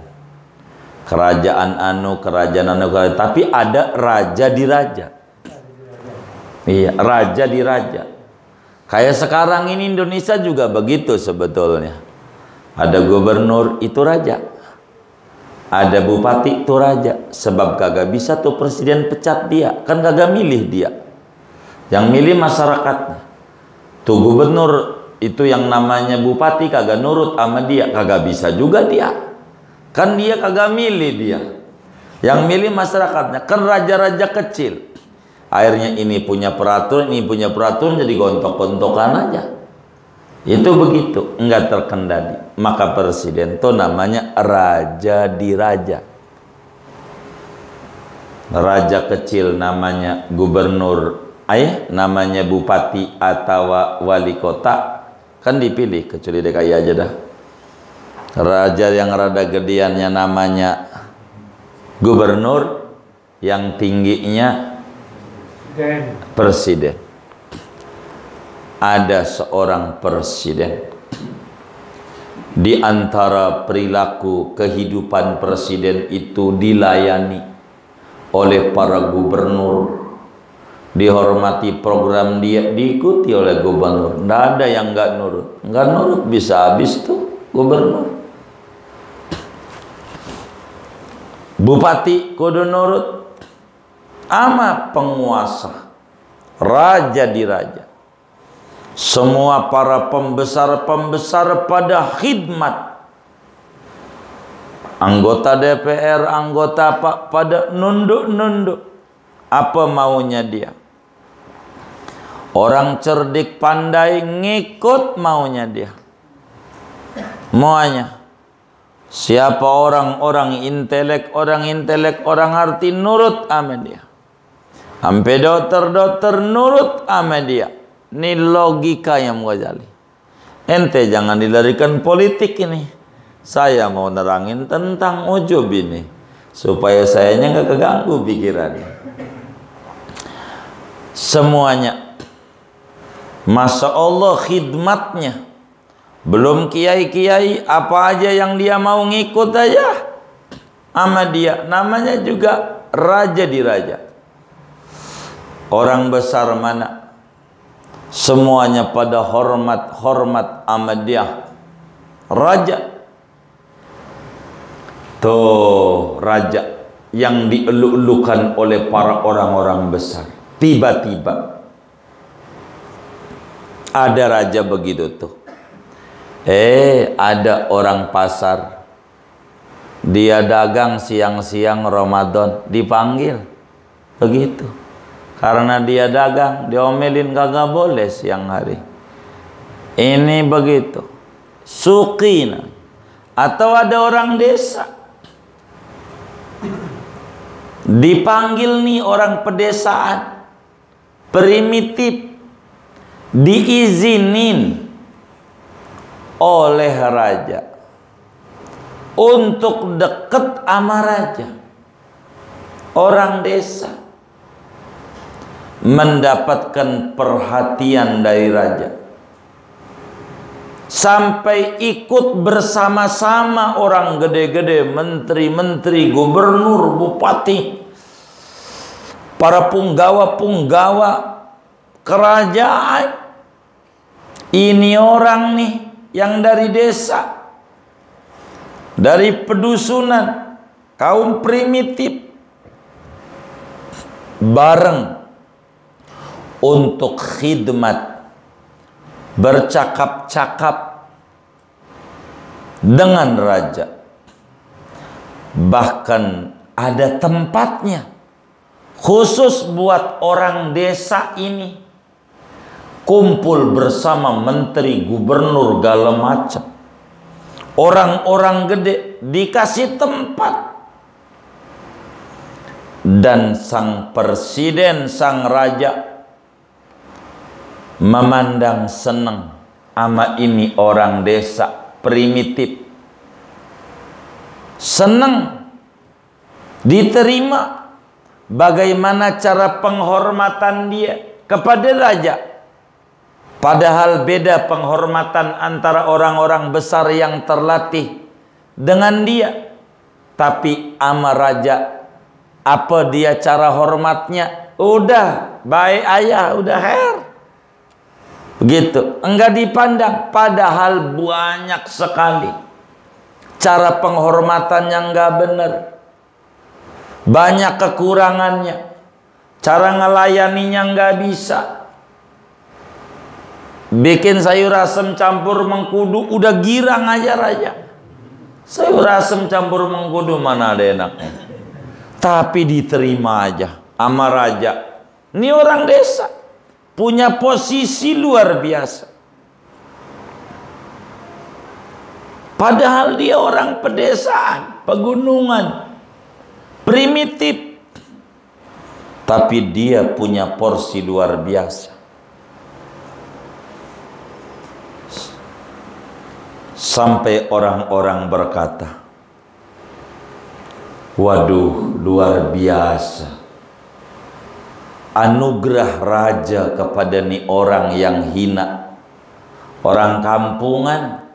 Kerajaan anu, tapi ada raja di raja. Iya, raja di raja. Kayak sekarang ini Indonesia juga begitu sebetulnya. Ada gubernur itu raja. Ada bupati itu raja. Sebab kagak bisa tuh presiden pecat dia. Kan kagak milih dia. Yang milih masyarakatnya. Tuh gubernur itu yang namanya bupati kagak nurut sama dia. Kagak bisa juga dia. Kan dia kagak milih dia. Yang milih masyarakatnya. Kan raja-raja kecil. Akhirnya ini punya peraturan, ini punya peraturan, jadi gontok-gontokan aja. Itu begitu, enggak terkendali. Maka presiden itu namanya raja di raja. Raja kecil namanya gubernur, namanya bupati atau wali kota, kan dipilih, kecuali DKI aja dah. Raja yang rada gedeannya namanya gubernur, yang tingginya presiden. Ada seorang presiden Di antara perilaku kehidupan presiden itu dilayani oleh para gubernur, dihormati program dia, diikuti oleh gubernur. Nggak ada yang nggak nurut. Nggak nurut bisa habis tuh gubernur. Bupati kudu nurut ama penguasa, raja di raja. Semua para pembesar-pembesar pada khidmat. Anggota DPR, anggota apa, pada nunduk-nunduk. Apa maunya dia? Orang cerdik pandai ngikut maunya dia. Maunya. Siapa orang-orang intelek, orang arti nurut sama dia. Sampai dokter-dokter nurut sama dia. Ini logika yang Ghazali. Ente jangan dilarikan politik ini. Saya mau nerangin tentang ujub ini, supaya sayanya nggak keganggu pikirannya. Semuanya, Masya Allah khidmatnya. Belum kiai-kiai, apa aja yang dia mau ngikut aja sama dia. Namanya juga raja di raja. Orang besar mana? Semuanya pada hormat sama dia. Raja. Tuh raja yang dieluk-elukan oleh para orang-orang besar. Tiba-tiba ada raja begitu tuh. Ada orang pasar. Dia dagang siang-siang Ramadan, dipanggil. Begitu. Karena dia dagang, diomelin kagak boleh siang hari. Ini begitu. Suqina. Atau ada orang desa. Dipanggil nih orang pedesaan. Primitif. Diizinin oleh raja. Untuk deket sama raja. Orang desa. Mendapatkan perhatian dari raja, sampai ikut bersama-sama orang gede-gede, menteri-menteri, gubernur, bupati, para punggawa-punggawa kerajaan. Ini orang nih yang dari desa, dari pedusunan, kaum primitif, bareng untuk khidmat, bercakap-cakap dengan raja. Bahkan ada tempatnya khusus buat orang desa ini kumpul bersama menteri, gubernur, segala macam. Orang-orang gede dikasih tempat. Dan sang presiden, sang raja memandang senang ama ini orang desa primitif. Senang diterima. Bagaimana cara penghormatan dia kepada raja. Padahal beda penghormatan antara orang-orang besar yang terlatih dengan dia. Tapi ama raja, apa dia cara hormatnya? Udah baik ayah, udah her. Begitu, enggak dipandang. Padahal banyak sekali cara penghormatan yang enggak benar, banyak kekurangannya, cara ngelayaninya enggak bisa. Bikin sayur asem campur mengkudu udah girang aja raja. Sayur asem campur mengkudu mana ada enaknya. Tapi diterima aja sama raja. Ini orang desa punya posisi luar biasa. Padahal dia orang pedesaan, pegunungan, primitif. Tapi dia punya porsi luar biasa. Sampai orang-orang berkata, waduh, luar biasa anugerah raja kepada nih orang yang hina, orang kampungan,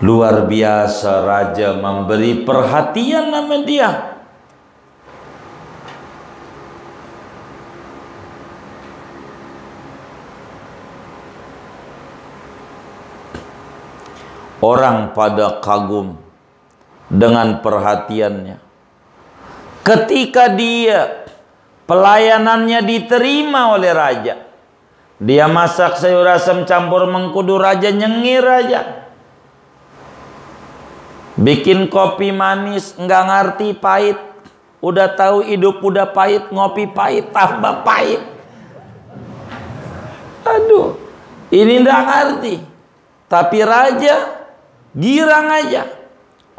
Luar biasa raja memberi perhatian sama dia. Orang pada kagum dengan perhatiannya. Ketika dia pelayanannya diterima oleh raja, dia masak sayur asam campur mengkudu, raja nyengir aja. Bikin kopi manis, nggak ngerti pahit. Udah tahu hidup udah pahit, ngopi pahit, tambah pahit. Aduh, ini nggak ngerti. Tapi raja girang aja.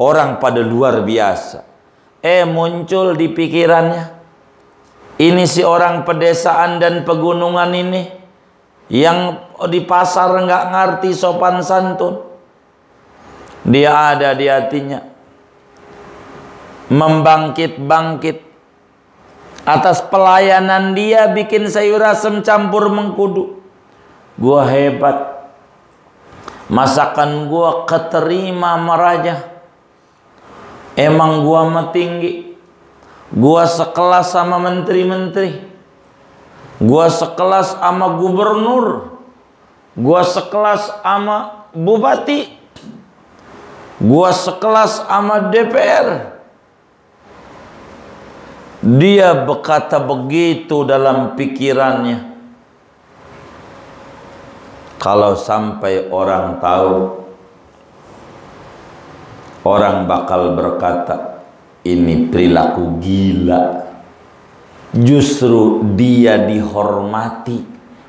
Orang pada luar biasa. Muncul di pikirannya, ini si orang pedesaan dan pegunungan ini yang di pasar nggak ngerti sopan santun. Dia ada di hatinya membangkit-bangkit atas pelayanan dia bikin sayur asem campur mengkudu. Gua hebat, masakan gua keterima sama raja. Emang gua mah tinggi, gua sekelas sama menteri-menteri, gua sekelas sama gubernur, gua sekelas sama bupati, gua sekelas sama DPR. Dia berkata begitu dalam pikirannya. Kalau sampai orang tahu, orang bakal berkata, ini perilaku gila. Justru dia dihormati,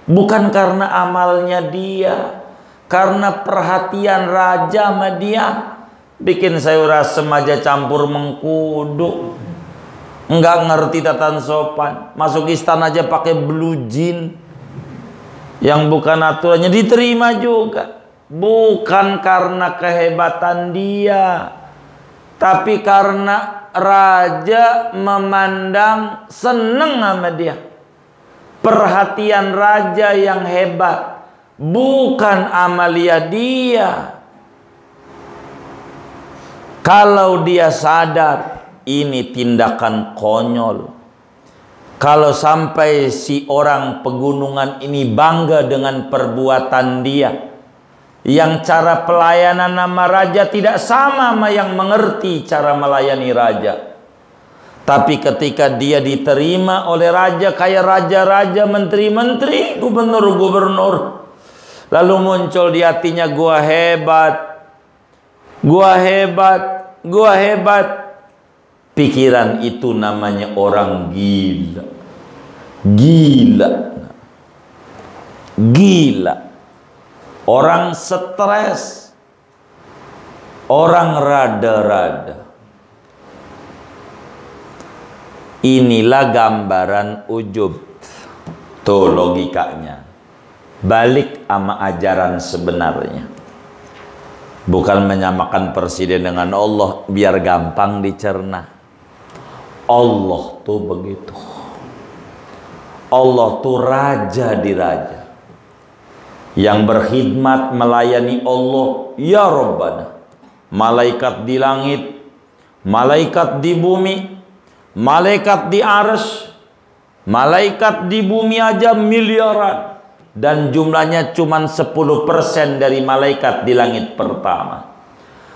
bukan karena amalnya dia, karena perhatian raja sama dia. Bikin sayur asem aja campur mengkudu, nggak ngerti tatan sopan, masuk istana aja pakai blue jean yang bukan aturannya, diterima juga. Bukan karena kehebatan dia, tapi karena raja memandang seneng sama dia. Perhatian raja yang hebat, bukan amalia dia. Kalau dia sadar ini tindakan konyol, kalau sampai si orang pegunungan ini bangga dengan perbuatan dia, yang cara pelayanan nama raja tidak sama sama yang mengerti cara melayani raja. Tapi ketika dia diterima oleh raja, kayak raja-raja, menteri-menteri, gubernur-gubernur, lalu muncul di hatinya, gua hebat, gua hebat, gua hebat. Pikiran itu namanya orang gila. Gila. Gila. Orang stres, orang rada-rada. Inilah gambaran ujub. Tuh logikanya. Balik sama ajaran sebenarnya. Bukan menyamakan presiden dengan Allah biar gampang dicerna. Allah tuh begitu. Allah tuh raja di raja, yang berkhidmat melayani Allah. Ya Rabbana, malaikat di langit, malaikat di bumi, malaikat di arsy, malaikat di bumi aja miliaran, dan jumlahnya cuma 10% dari malaikat di langit pertama.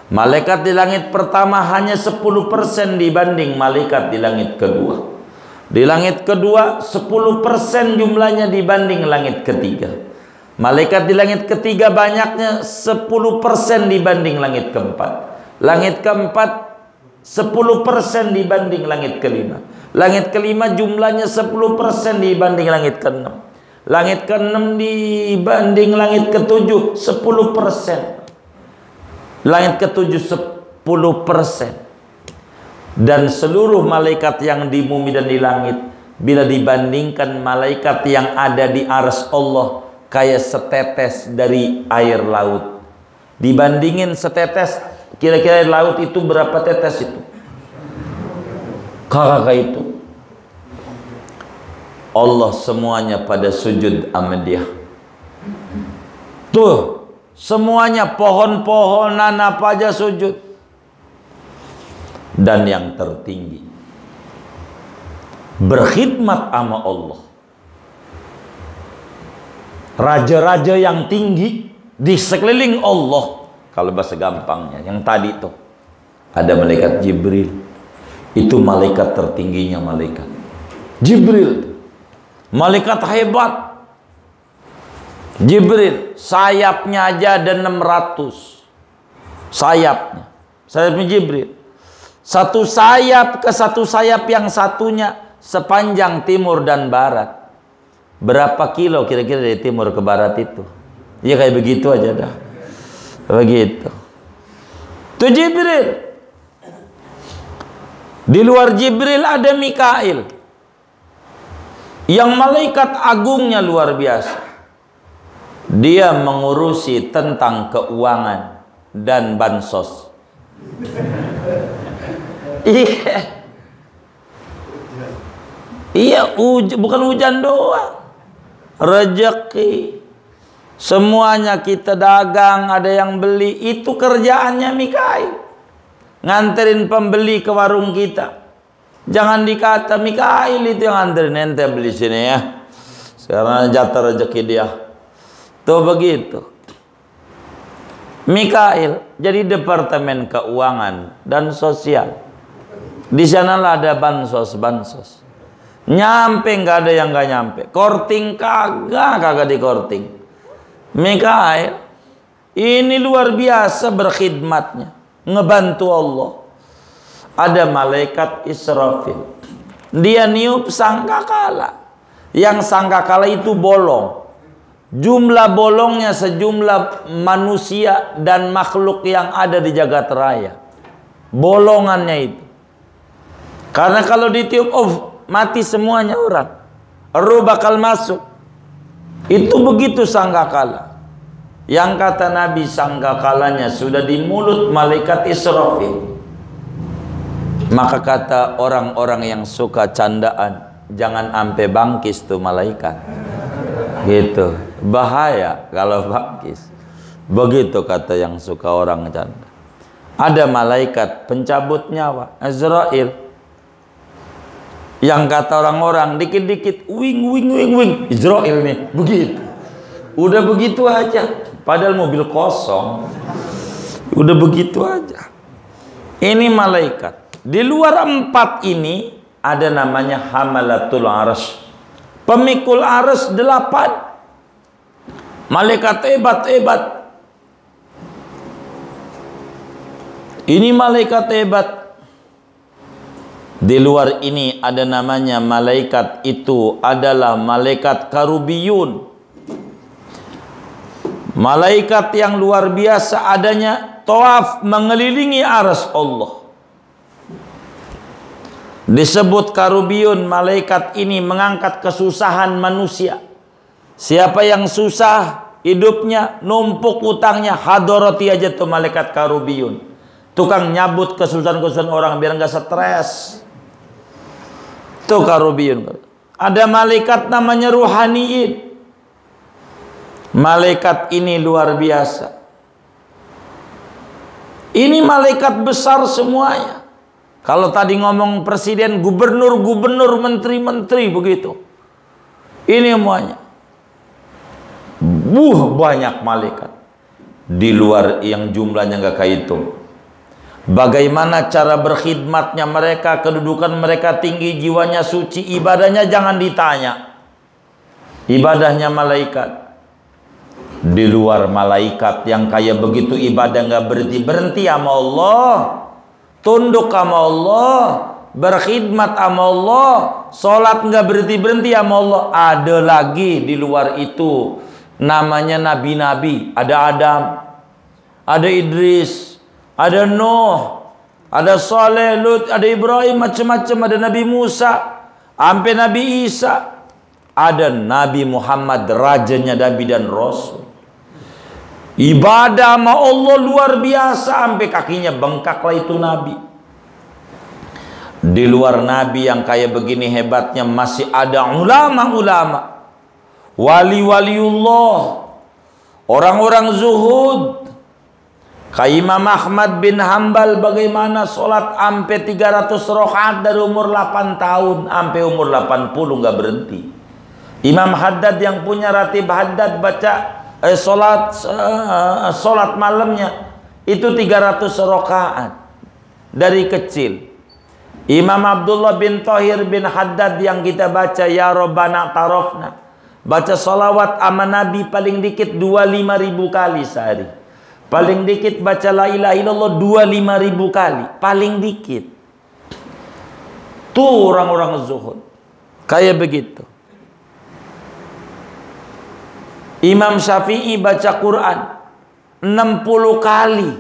Malaikat di langit pertama hanya 10% dibanding malaikat di langit kedua. Di langit kedua 10% jumlahnya dibanding langit ketiga. Malaikat di langit ketiga banyaknya 10% dibanding langit keempat. Langit keempat 10% dibanding langit kelima. Langit kelima jumlahnya 10% dibanding langit keenam. Langit keenam dibanding langit ketujuh 10%. Langit ketujuh 10%. Dan seluruh malaikat yang di bumi dan di langit, bila dibandingkan malaikat yang ada di arsy Allah, kayak setetes dari air laut. Dibandingin setetes, kira-kira air laut itu berapa tetes itu? Kakak itu. Allah semuanya pada sujud sama dia. Tuh, semuanya pohon-pohonan apa aja sujud. Dan yang tertinggi, berkhidmat sama Allah. Raja-raja yang tinggi di sekeliling Allah. Kalau bahasa gampangnya, yang tadi tuh ada malaikat Jibril. Itu malaikat tertingginya malaikat. Jibril, malaikat hebat. Jibril, sayapnya aja ada 600. Sayapnya Jibril. Satu sayap ke satu sayap yang satunya sepanjang timur dan barat. Berapa kilo kira-kira dari timur ke barat itu? Ya kayak begitu aja dah. Begitu. Itu Jibril. Di luar Jibril ada Mikail. Yang malaikat agungnya luar biasa. Dia mengurusi tentang keuangan dan bansos. Iya, bukan hujan doang, rezeki. Semuanya kita dagang, ada yang beli. Itu kerjaannya Mikail. Nganterin pembeli ke warung kita. Jangan dikata Mikail itu yang nganterin, ente beli sini ya. Sekarang jatah rezeki dia. Tuh begitu. Mikail jadi departemen keuangan dan sosial. Di sanalah ada bansos. Nyampe nggak ada yang nggak nyampe. Korting kagak di korting. Mikail ini luar biasa berkhidmatnya, ngebantu Allah. Ada malaikat Israfil. Dia niup sangkakala. Yang sangkakala itu bolong. Jumlah bolongnya sejumlah manusia dan makhluk yang ada di jagat raya. Bolongannya itu. Karena kalau ditiup, mati semuanya orang. Roh bakal masuk. Itu begitu sangkakala. Yang kata Nabi sangkakalanya sudah di mulut malaikat Israfil. Maka kata orang-orang yang suka candaan, jangan ampe bangkis tuh malaikat. Gitu. Bahaya kalau bangkis. Begitu kata yang suka orang canda. Ada malaikat pencabut nyawa, Azrail. Yang kata orang-orang dikit-dikit wing Israel nih begitu. Udah begitu aja. Padahal mobil kosong. Udah begitu aja. Ini malaikat. Di luar 4 ini ada namanya Hamalatul Arsy. Pemikul arsy 8. Malaikat hebat. Ini malaikat hebat. Di luar ini ada namanya malaikat, itu adalah malaikat karubiyun. Malaikat yang luar biasa adanya, tawaf mengelilingi arsy Allah. Disebut karubiyun, malaikat ini mengangkat kesusahan manusia. Siapa yang susah hidupnya, numpuk utangnya, hadarati aja tuh malaikat karubiyun. Tukang nyabut kesusahan-kesusahan orang biar nggak stres. Tuh karubiyun. Ada malaikat namanya ruhaniyin. Malaikat ini luar biasa. Ini malaikat besar semuanya. Kalau tadi ngomong presiden, gubernur, menteri begitu. Ini semuanya. Banyak malaikat. Di luar yang jumlahnya nggak kehitung. Bagaimana cara berkhidmatnya mereka, kedudukan mereka tinggi, jiwanya suci, ibadahnya jangan ditanya. Ibadahnya malaikat. Di luar malaikat yang kayak begitu ibadah nggak berhenti sama Allah, tunduk sama Allah, berkhidmat sama Allah, sholat nggak berhenti sama Allah. Ada lagi di luar itu namanya nabi-nabi. Ada Adam, ada Idris, ada Nuh, ada Saleh, Lut, ada Ibrahim, macam-macam. Ada Nabi Musa, sampai Nabi Isa. Ada Nabi Muhammad, rajanya Nabi dan Rasul. Ibadah sama Allah luar biasa, sampai kakinya bengkaklah itu Nabi. Di luar Nabi yang kayak begini hebatnya masih ada ulama-ulama, wali-waliullah, Orang-orang zuhud. Kayak Imam Ahmad bin Hambal, bagaimana sholat sampai 300 rakaat dari umur 8 tahun sampai umur 80 nggak berhenti. Imam Haddad yang punya ratib Haddad baca sholat malamnya itu 300 rakaat dari kecil. Imam Abdullah bin Thahir bin Haddad yang kita baca ya Rabbana tarafna, baca sholawat sama Nabi paling dikit 25.000 kali sehari. Paling dikit baca la ilaha illallah 25.000 kali. Paling dikit. Tuh orang-orang zuhud. Kayak begitu. Imam Syafi'i baca Quran 60 kali.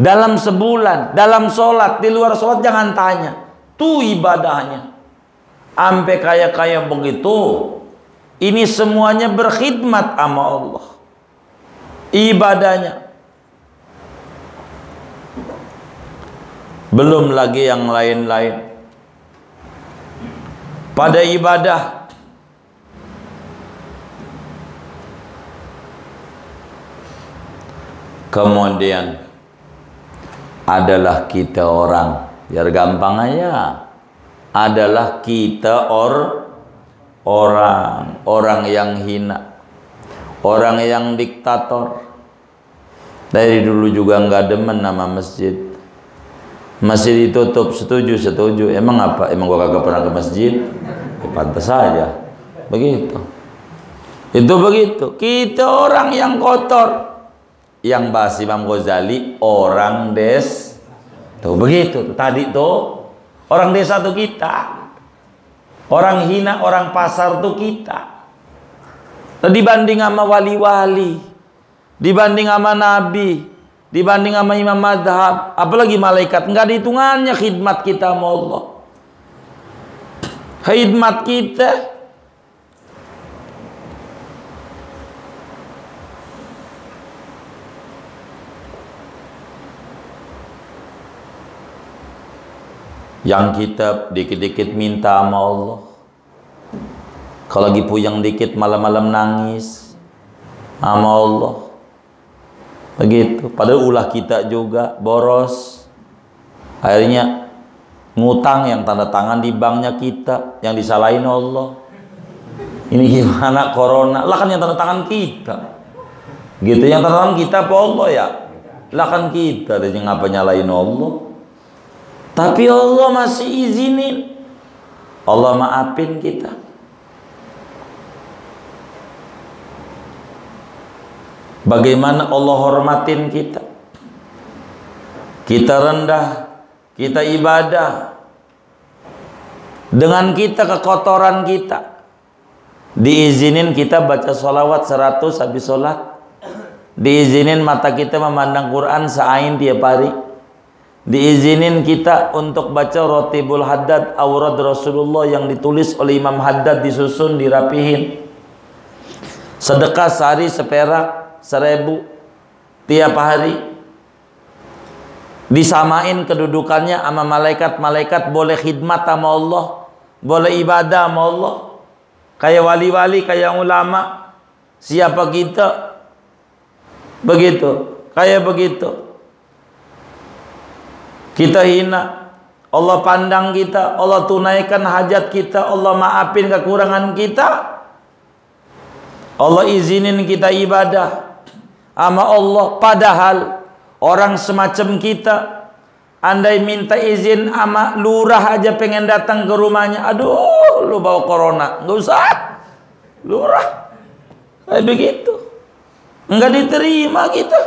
Dalam sebulan. Dalam sholat. Di luar sholat jangan tanya. Tuh ibadahnya. Sampai kayak begitu. Ini semuanya berkhidmat sama Allah. Ibadahnya. Belum lagi yang lain-lain. Pada ibadah kemudian adalah kita orang, biar gampang aja, adalah kita orang yang hina, orang yang diktator. Dari dulu juga nggak demen nama masjid. Masjid ditutup, setuju. Emang apa? Emang gua kagak pernah ke masjid? Ya, pantas saja. Begitu. Itu begitu. Kita orang yang kotor. Yang bahas Imam Ghazali, orang des. Tuh begitu. Tadi tuh orang desa tuh kita. Orang hina, orang pasar tuh kita. Dibanding sama wali-wali, dibanding sama nabi, dibanding sama imam madhab, apalagi malaikat, nggak ada hitungannya khidmat kita sama Allah. Khidmat kita yang kita dikit-dikit minta sama Allah. Kalau lagi puyeng dikit malam-malam nangis sama Allah. Begitu. Padahal ulah kita juga boros. Akhirnya ngutang yang tanda tangan di banknya kita, yang disalahin Allah. Ini gimana corona? Lah kan yang tanda tangan kita. Gitu, yang tanda tangan kita apa Allah ya? Lah kan kita, dia ngapa nyalain Allah? Tapi Allah masih izinin. Allah maafin kita. Bagaimana Allah hormatin kita. Kita rendah, kita ibadah. Dengan kita kekotoran kita, diizinin kita baca sholawat 100 habis sholat. Diizinin mata kita memandang Quran seain tiap hari. Diizinin kita untuk baca Rotibul Haddad, Aurad Rasulullah yang ditulis oleh Imam Haddad, disusun, dirapihin. Sedekah sehari seperak, 1000 tiap hari. Disamain kedudukannya sama malaikat-malaikat, boleh khidmat sama Allah, boleh ibadah sama Allah. Kayak wali-wali, kayak ulama. Siapa kita? Begitu. Kayak begitu. Kita hina, Allah pandang kita, Allah tunaikan hajat kita, Allah maafin kekurangan kita, Allah izinin kita ibadah sama Allah. Padahal orang semacam kita, andai minta izin sama lurah aja pengen datang ke rumahnya, aduh lu bawa corona, nggak usah lurah, kayak begitu, nggak diterima kita,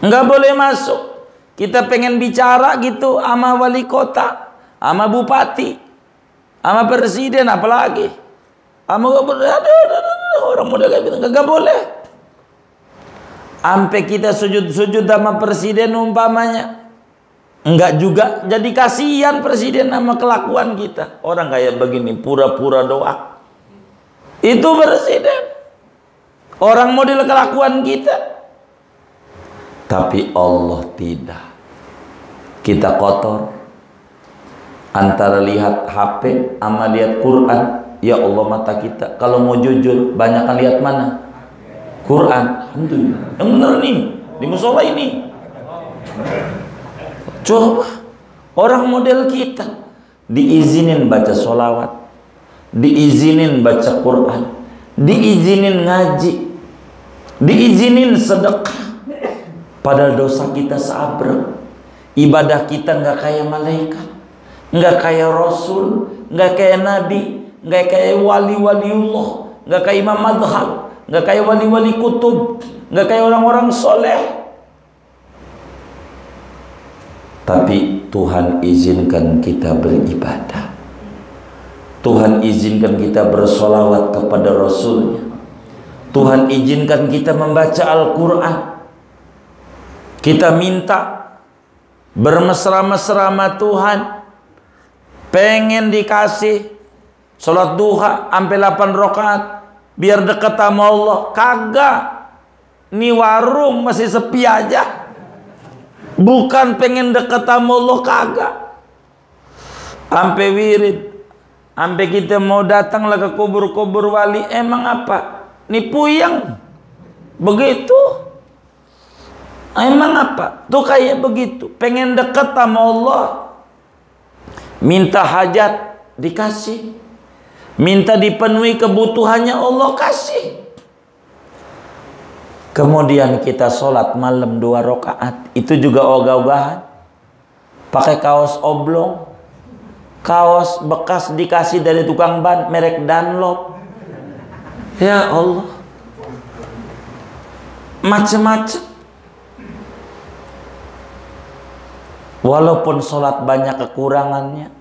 nggak boleh masuk. Kita pengen bicara gitu sama wali kota, sama bupati, sama presiden, apalagi sama orang muda kayak gitu, nggak boleh. Sampai kita sujud-sujud sama presiden umpamanya, enggak juga, jadi kasihan presiden sama kelakuan kita. Orang kayak begini pura-pura doa, itu presiden, orang model kelakuan kita. Tapi Allah tidak. Kita kotor antara lihat HP sama lihat Quran. Ya Allah, mata kita kalau mau jujur banyakkan lihat mana? Quran. Alhamdulillah. Yang benar nih di musola ini. Coba orang model kita diizinin baca sholawat, diizinin baca Quran, diizinin ngaji, diizinin sedekah. Padahal dosa kita seabrek, ibadah kita nggak kayak malaikat, nggak kayak Rasul, nggak kayak Nabi, nggak kayak wali-waliullah, nggak kayak imam madhab, nggak kayak wali-wali kutub, nggak kayak orang-orang soleh. Tapi Tuhan izinkan kita beribadah, Tuhan izinkan kita bersolawat kepada Rasulnya, Tuhan izinkan kita membaca Al-Quran. Kita minta bermesra-mesra sama Tuhan, pengen dikasih sholat duha sampai 8 rakaat biar dekat sama Allah. Kagak, nih warung masih sepi aja. Bukan pengen dekat sama Allah, kagak. Sampai wirid, sampai kita mau datanglah ke kubur-kubur wali, emang apa? Nih puyeng. Begitu. Emang apa? Tuh kayak begitu. Pengen dekat sama Allah, minta hajat dikasih, minta dipenuhi kebutuhannya Allah kasih. Kemudian kita sholat malam 2 rakaat, itu juga ogah-ogahan, pakai kaos oblong, kaos bekas dikasih dari tukang ban merek Dunlop. Ya Allah, macem-macem. Walaupun sholat banyak kekurangannya,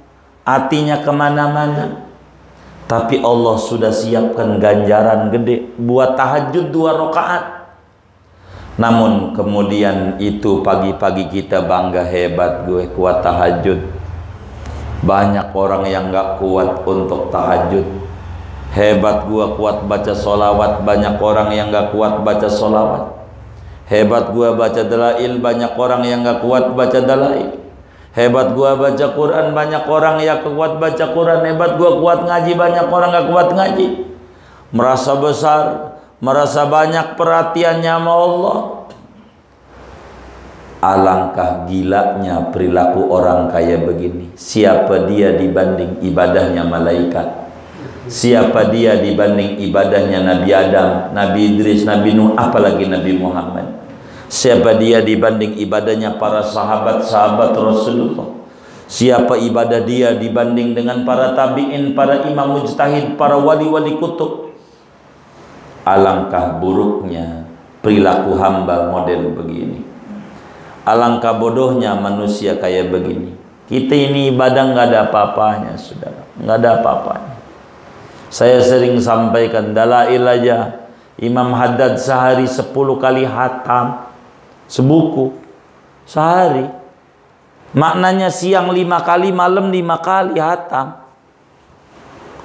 hatinya kemana-mana, tapi Allah sudah siapkan ganjaran gede buat tahajud 2 rakaat. Namun kemudian itu pagi-pagi kita bangga, hebat gue kuat tahajud. Banyak orang yang gak kuat untuk tahajud. Hebat gue kuat baca sholawat, banyak orang yang gak kuat baca sholawat. Hebat gue baca dalail, banyak orang yang gak kuat baca dalail. Hebat gue baca Quran, banyak orang yang kuat baca Quran. Hebat gue kuat ngaji, banyak orang gak kuat ngaji. Merasa besar, merasa banyak perhatiannya sama Allah. Alangkah gilanya perilaku orang kayak begini. Siapa dia dibanding ibadahnya malaikat? Siapa dia dibanding ibadahnya Nabi Adam, Nabi Idris, Nabi Nuh, apalagi Nabi Muhammad? Siapa dia dibanding ibadahnya para sahabat-sahabat Rasulullah? Siapa ibadah dia dibanding dengan para tabi'in, para imam mujtahid, para wali-wali kutub? Alangkah buruknya perilaku hamba model begini. Alangkah bodohnya manusia kayak begini. Kita ini ibadah nggak ada apa-apanya, saudara, nggak ada apa-apanya. Saya sering sampaikan dalail aja, Imam Haddad sehari 10 kali hatam sebuku sehari. Maknanya siang 5 kali, malam 5 kali hatam.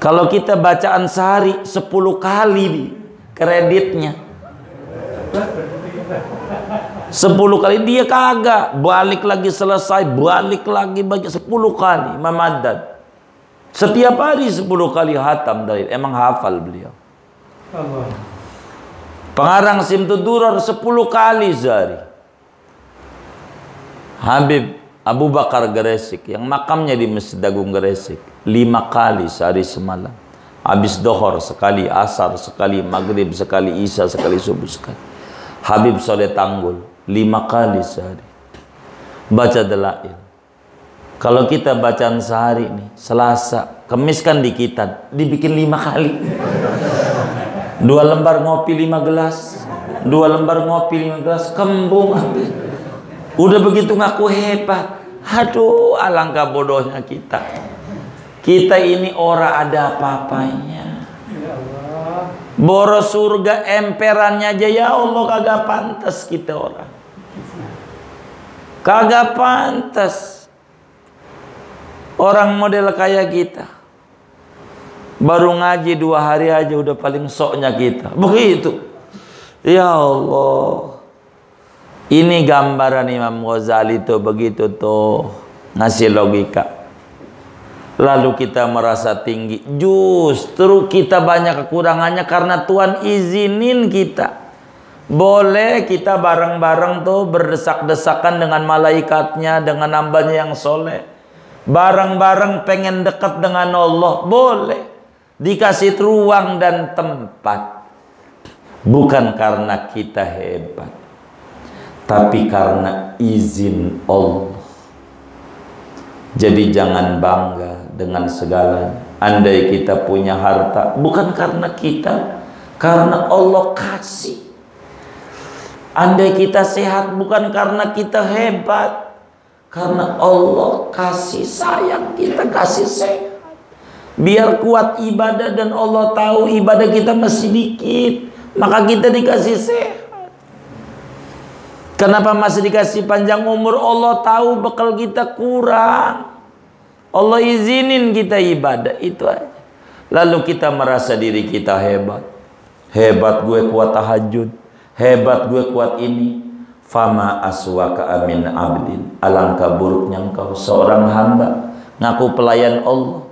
Kalau kita bacaan sehari 10 kali kreditnya 10 kali, dia kagak balik lagi selesai, balik lagi baca 10 kali. Imam Haddad setiap hari 10 kali hatam dalil. Emang hafal beliau. Pengarang Simtud Durar 10 kali sehari. Habib Abu Bakar Gresik yang makamnya di Masjid Agung Gresik 5 kali sehari semalam. Habis dohor sekali, asar sekali, maghrib sekali, isya sekali, subuh sekali. Habib Soleh Tanggul 5 kali sehari baca dalail. Kalau kita bacaan sehari nih, Selasa, Kemis kan dikitan, dibikin 5 kali. 2 lembar ngopi 5 gelas, 2 lembar ngopi 5 gelas, kembung. Udah begitu ngaku hebat. Aduh, alangkah bodohnya kita. Kita ini ora ada apa-apanya. Boros surga emperannya aja, ya Allah, kagak pantas kita orang. Kagak pantas. Orang model kayak kita baru ngaji 2 hari aja udah paling soknya kita. Begitu. Ya Allah. Ini gambaran Imam Ghazali tuh begitu tuh, ngasih logika. Lalu kita merasa tinggi. Justru kita banyak kekurangannya karena Tuhan izinin kita. Boleh kita bareng-bareng tuh berdesak-desakan dengan malaikatnya, dengan hambanya yang soleh. Bareng-bareng pengen dekat dengan Allah, boleh. Dikasih ruang dan tempat. Bukan karena kita hebat, tapi karena izin Allah. Jadi jangan bangga dengan segalanya. Andai kita punya harta, bukan karena kita, karena Allah kasih. Andai kita sehat, bukan karena kita hebat, karena Allah kasih sayang kita, kasih sehat. Biar kuat ibadah, dan Allah tahu ibadah kita masih dikit, maka kita dikasih sehat. Kenapa masih dikasih panjang umur? Allah tahu bekal kita kurang, Allah izinin kita ibadah, itu aja. Lalu kita merasa diri kita hebat. Hebat gue kuat tahajud, hebat gue kuat ini. Fama aswaka amin abdin, alangkah buruknya engkau seorang hamba ngaku pelayan Allah,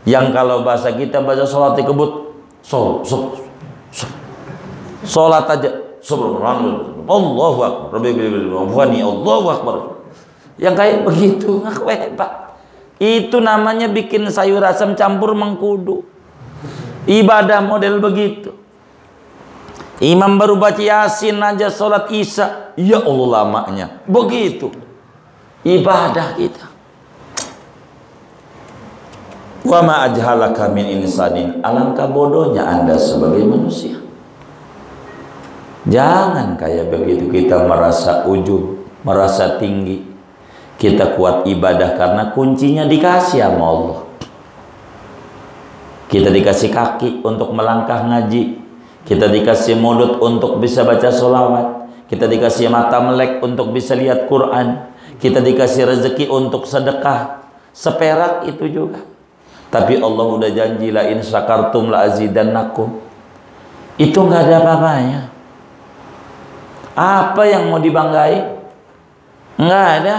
yang kalau bahasa kita baca sholat dikebut sholat aja Allahu Akbar, Allahu Akbar, yang kayak begitu ngaku hebat. Itu namanya bikin sayur asam campur mengkudu. Ibadah model begitu. Imam baru baca Yasin aja sholat Isya, ya Allah lamanya. Begitu ibadah kita. Wa ma ajhalaka min insanin, alangkah bodohnya Anda sebagai manusia. Jangan kayak begitu kita merasa ujub, merasa tinggi. Kita kuat ibadah karena kuncinya dikasih sama Allah. Kita dikasih kaki untuk melangkah ngaji, kita dikasih mulut untuk bisa baca sholawat, kita dikasih mata melek untuk bisa lihat Quran, kita dikasih rezeki untuk sedekah, seperak itu juga. Tapi Allah udah janji, la in syakartum la azidannakum. Itu nggak ada apa-apanya. Apa yang mau dibanggai? Nggak ada.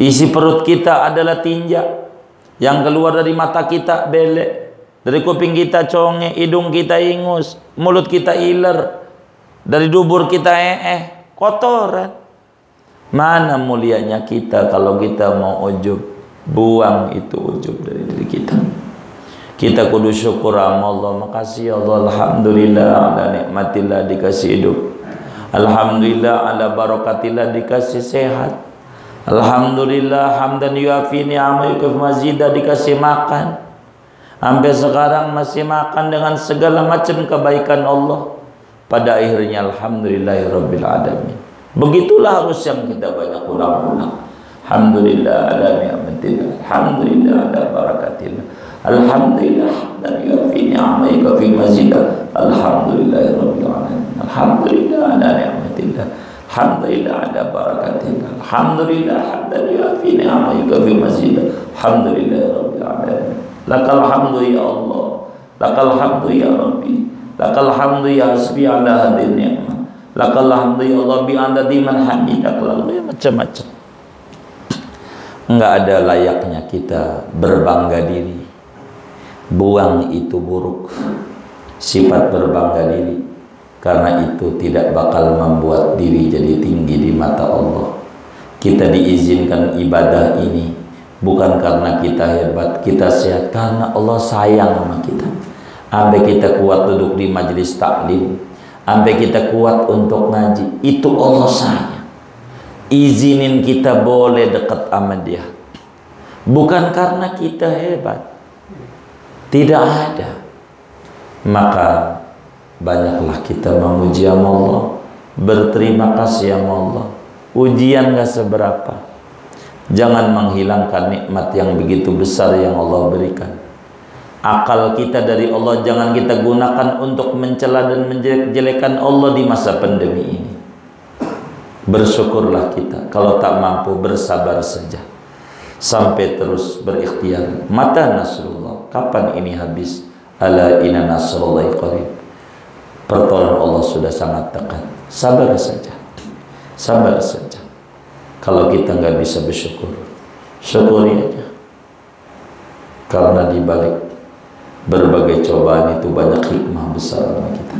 Isi perut kita adalah tinja, yang keluar dari mata kita belek, dari kuping kita conge, hidung kita ingus, mulut kita iler, dari dubur kita kotoran. Mana mulianya kita kalau kita mau ujub? Buang itu ujub dari diri kita. Kita kudu syukur sama Allah. Makasih ya Allah, alhamdulillah ala nikmatillah dikasih hidup, alhamdulillah ala barakatillah dikasih sehat, alhamdulillah hamdan yuafi ni'ama yukaf mazidah dikasih makan. Sampai sekarang masih makan dengan segala macam kebaikan Allah. Pada akhirnya alhamdulillahirabbil alamin. Begitulah harus yang kita banyak ulang-ulang. Alhamdulillah ala ni'matillah, alhamdulillah ala barakatillah, alhamdulillah hamdan yuafi ni'ama yukaf mazidah, alhamdulillahirabbil alamin, alhamdulillah ala ni'matillah, alhamdulillah ala barakatillah, alhamdulillah hamdan yuafi ni'ama yukaf mazidah, alhamdulillahirabbil alamin. Lakal hamdu ya Allah, lakal hamdu ya Rabbi, lakal hamdu ya hasbi ala hadin ni'mah, lakal hamdu ya Allah bi anda diman hamidak, lalu macam-macam. Enggak ada layaknya kita berbangga diri. Buang itu buruk, sifat berbangga diri, karena itu tidak bakal membuat diri jadi tinggi di mata Allah. Kita diizinkan ibadah ini bukan karena kita hebat, kita sehat, karena Allah sayang sama kita. Sampai kita kuat duduk di majelis taklim, sampai kita kuat untuk ngaji, itu Allah sayang. Izinin kita boleh dekat sama Dia, bukan karena kita hebat, tidak ada. Maka banyaklah kita memuji Allah, berterima kasih sama Allah. Ujian gak seberapa, jangan menghilangkan nikmat yang begitu besar yang Allah berikan. Akal kita dari Allah jangan kita gunakan untuk mencela dan menjelek-jelekan Allah di masa pandemi ini. Bersyukurlah kita, kalau tak mampu bersabar saja sampai terus berikhtiar. Mata nasrullah, kapan ini habis? Ala inna nasrullahi qarib, pertolongan Allah sudah sangat dekat. Sabar saja, sabar saja. Kalau kita nggak bisa bersyukur, syukuri aja, karena di balik berbagai cobaan itu banyak hikmah besar bagi kita.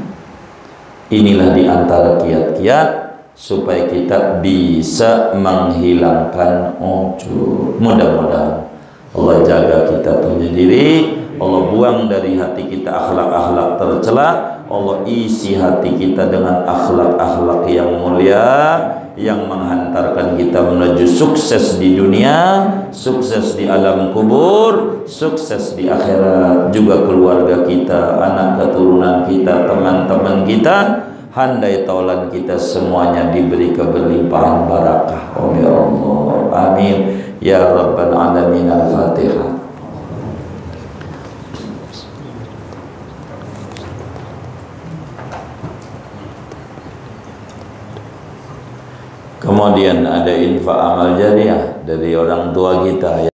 Inilah di antara kiat-kiat supaya kita bisa menghilangkan ujub. Mudah-mudahan Allah jaga kita punya diri, Allah buang dari hati kita akhlak-akhlak tercela, Allah isi hati kita dengan akhlak-akhlak yang mulia, yang menghantarkan kita menuju sukses di dunia, sukses di alam kubur, sukses di akhirat. Juga keluarga kita, anak keturunan kita, teman-teman kita, handai taulan kita semuanya diberi keberlimpahan barakah oleh Allah. Amin ya rabbal alamin. Al-Fatihah. Kemudian ada infak amal jariah dari orang tua kita.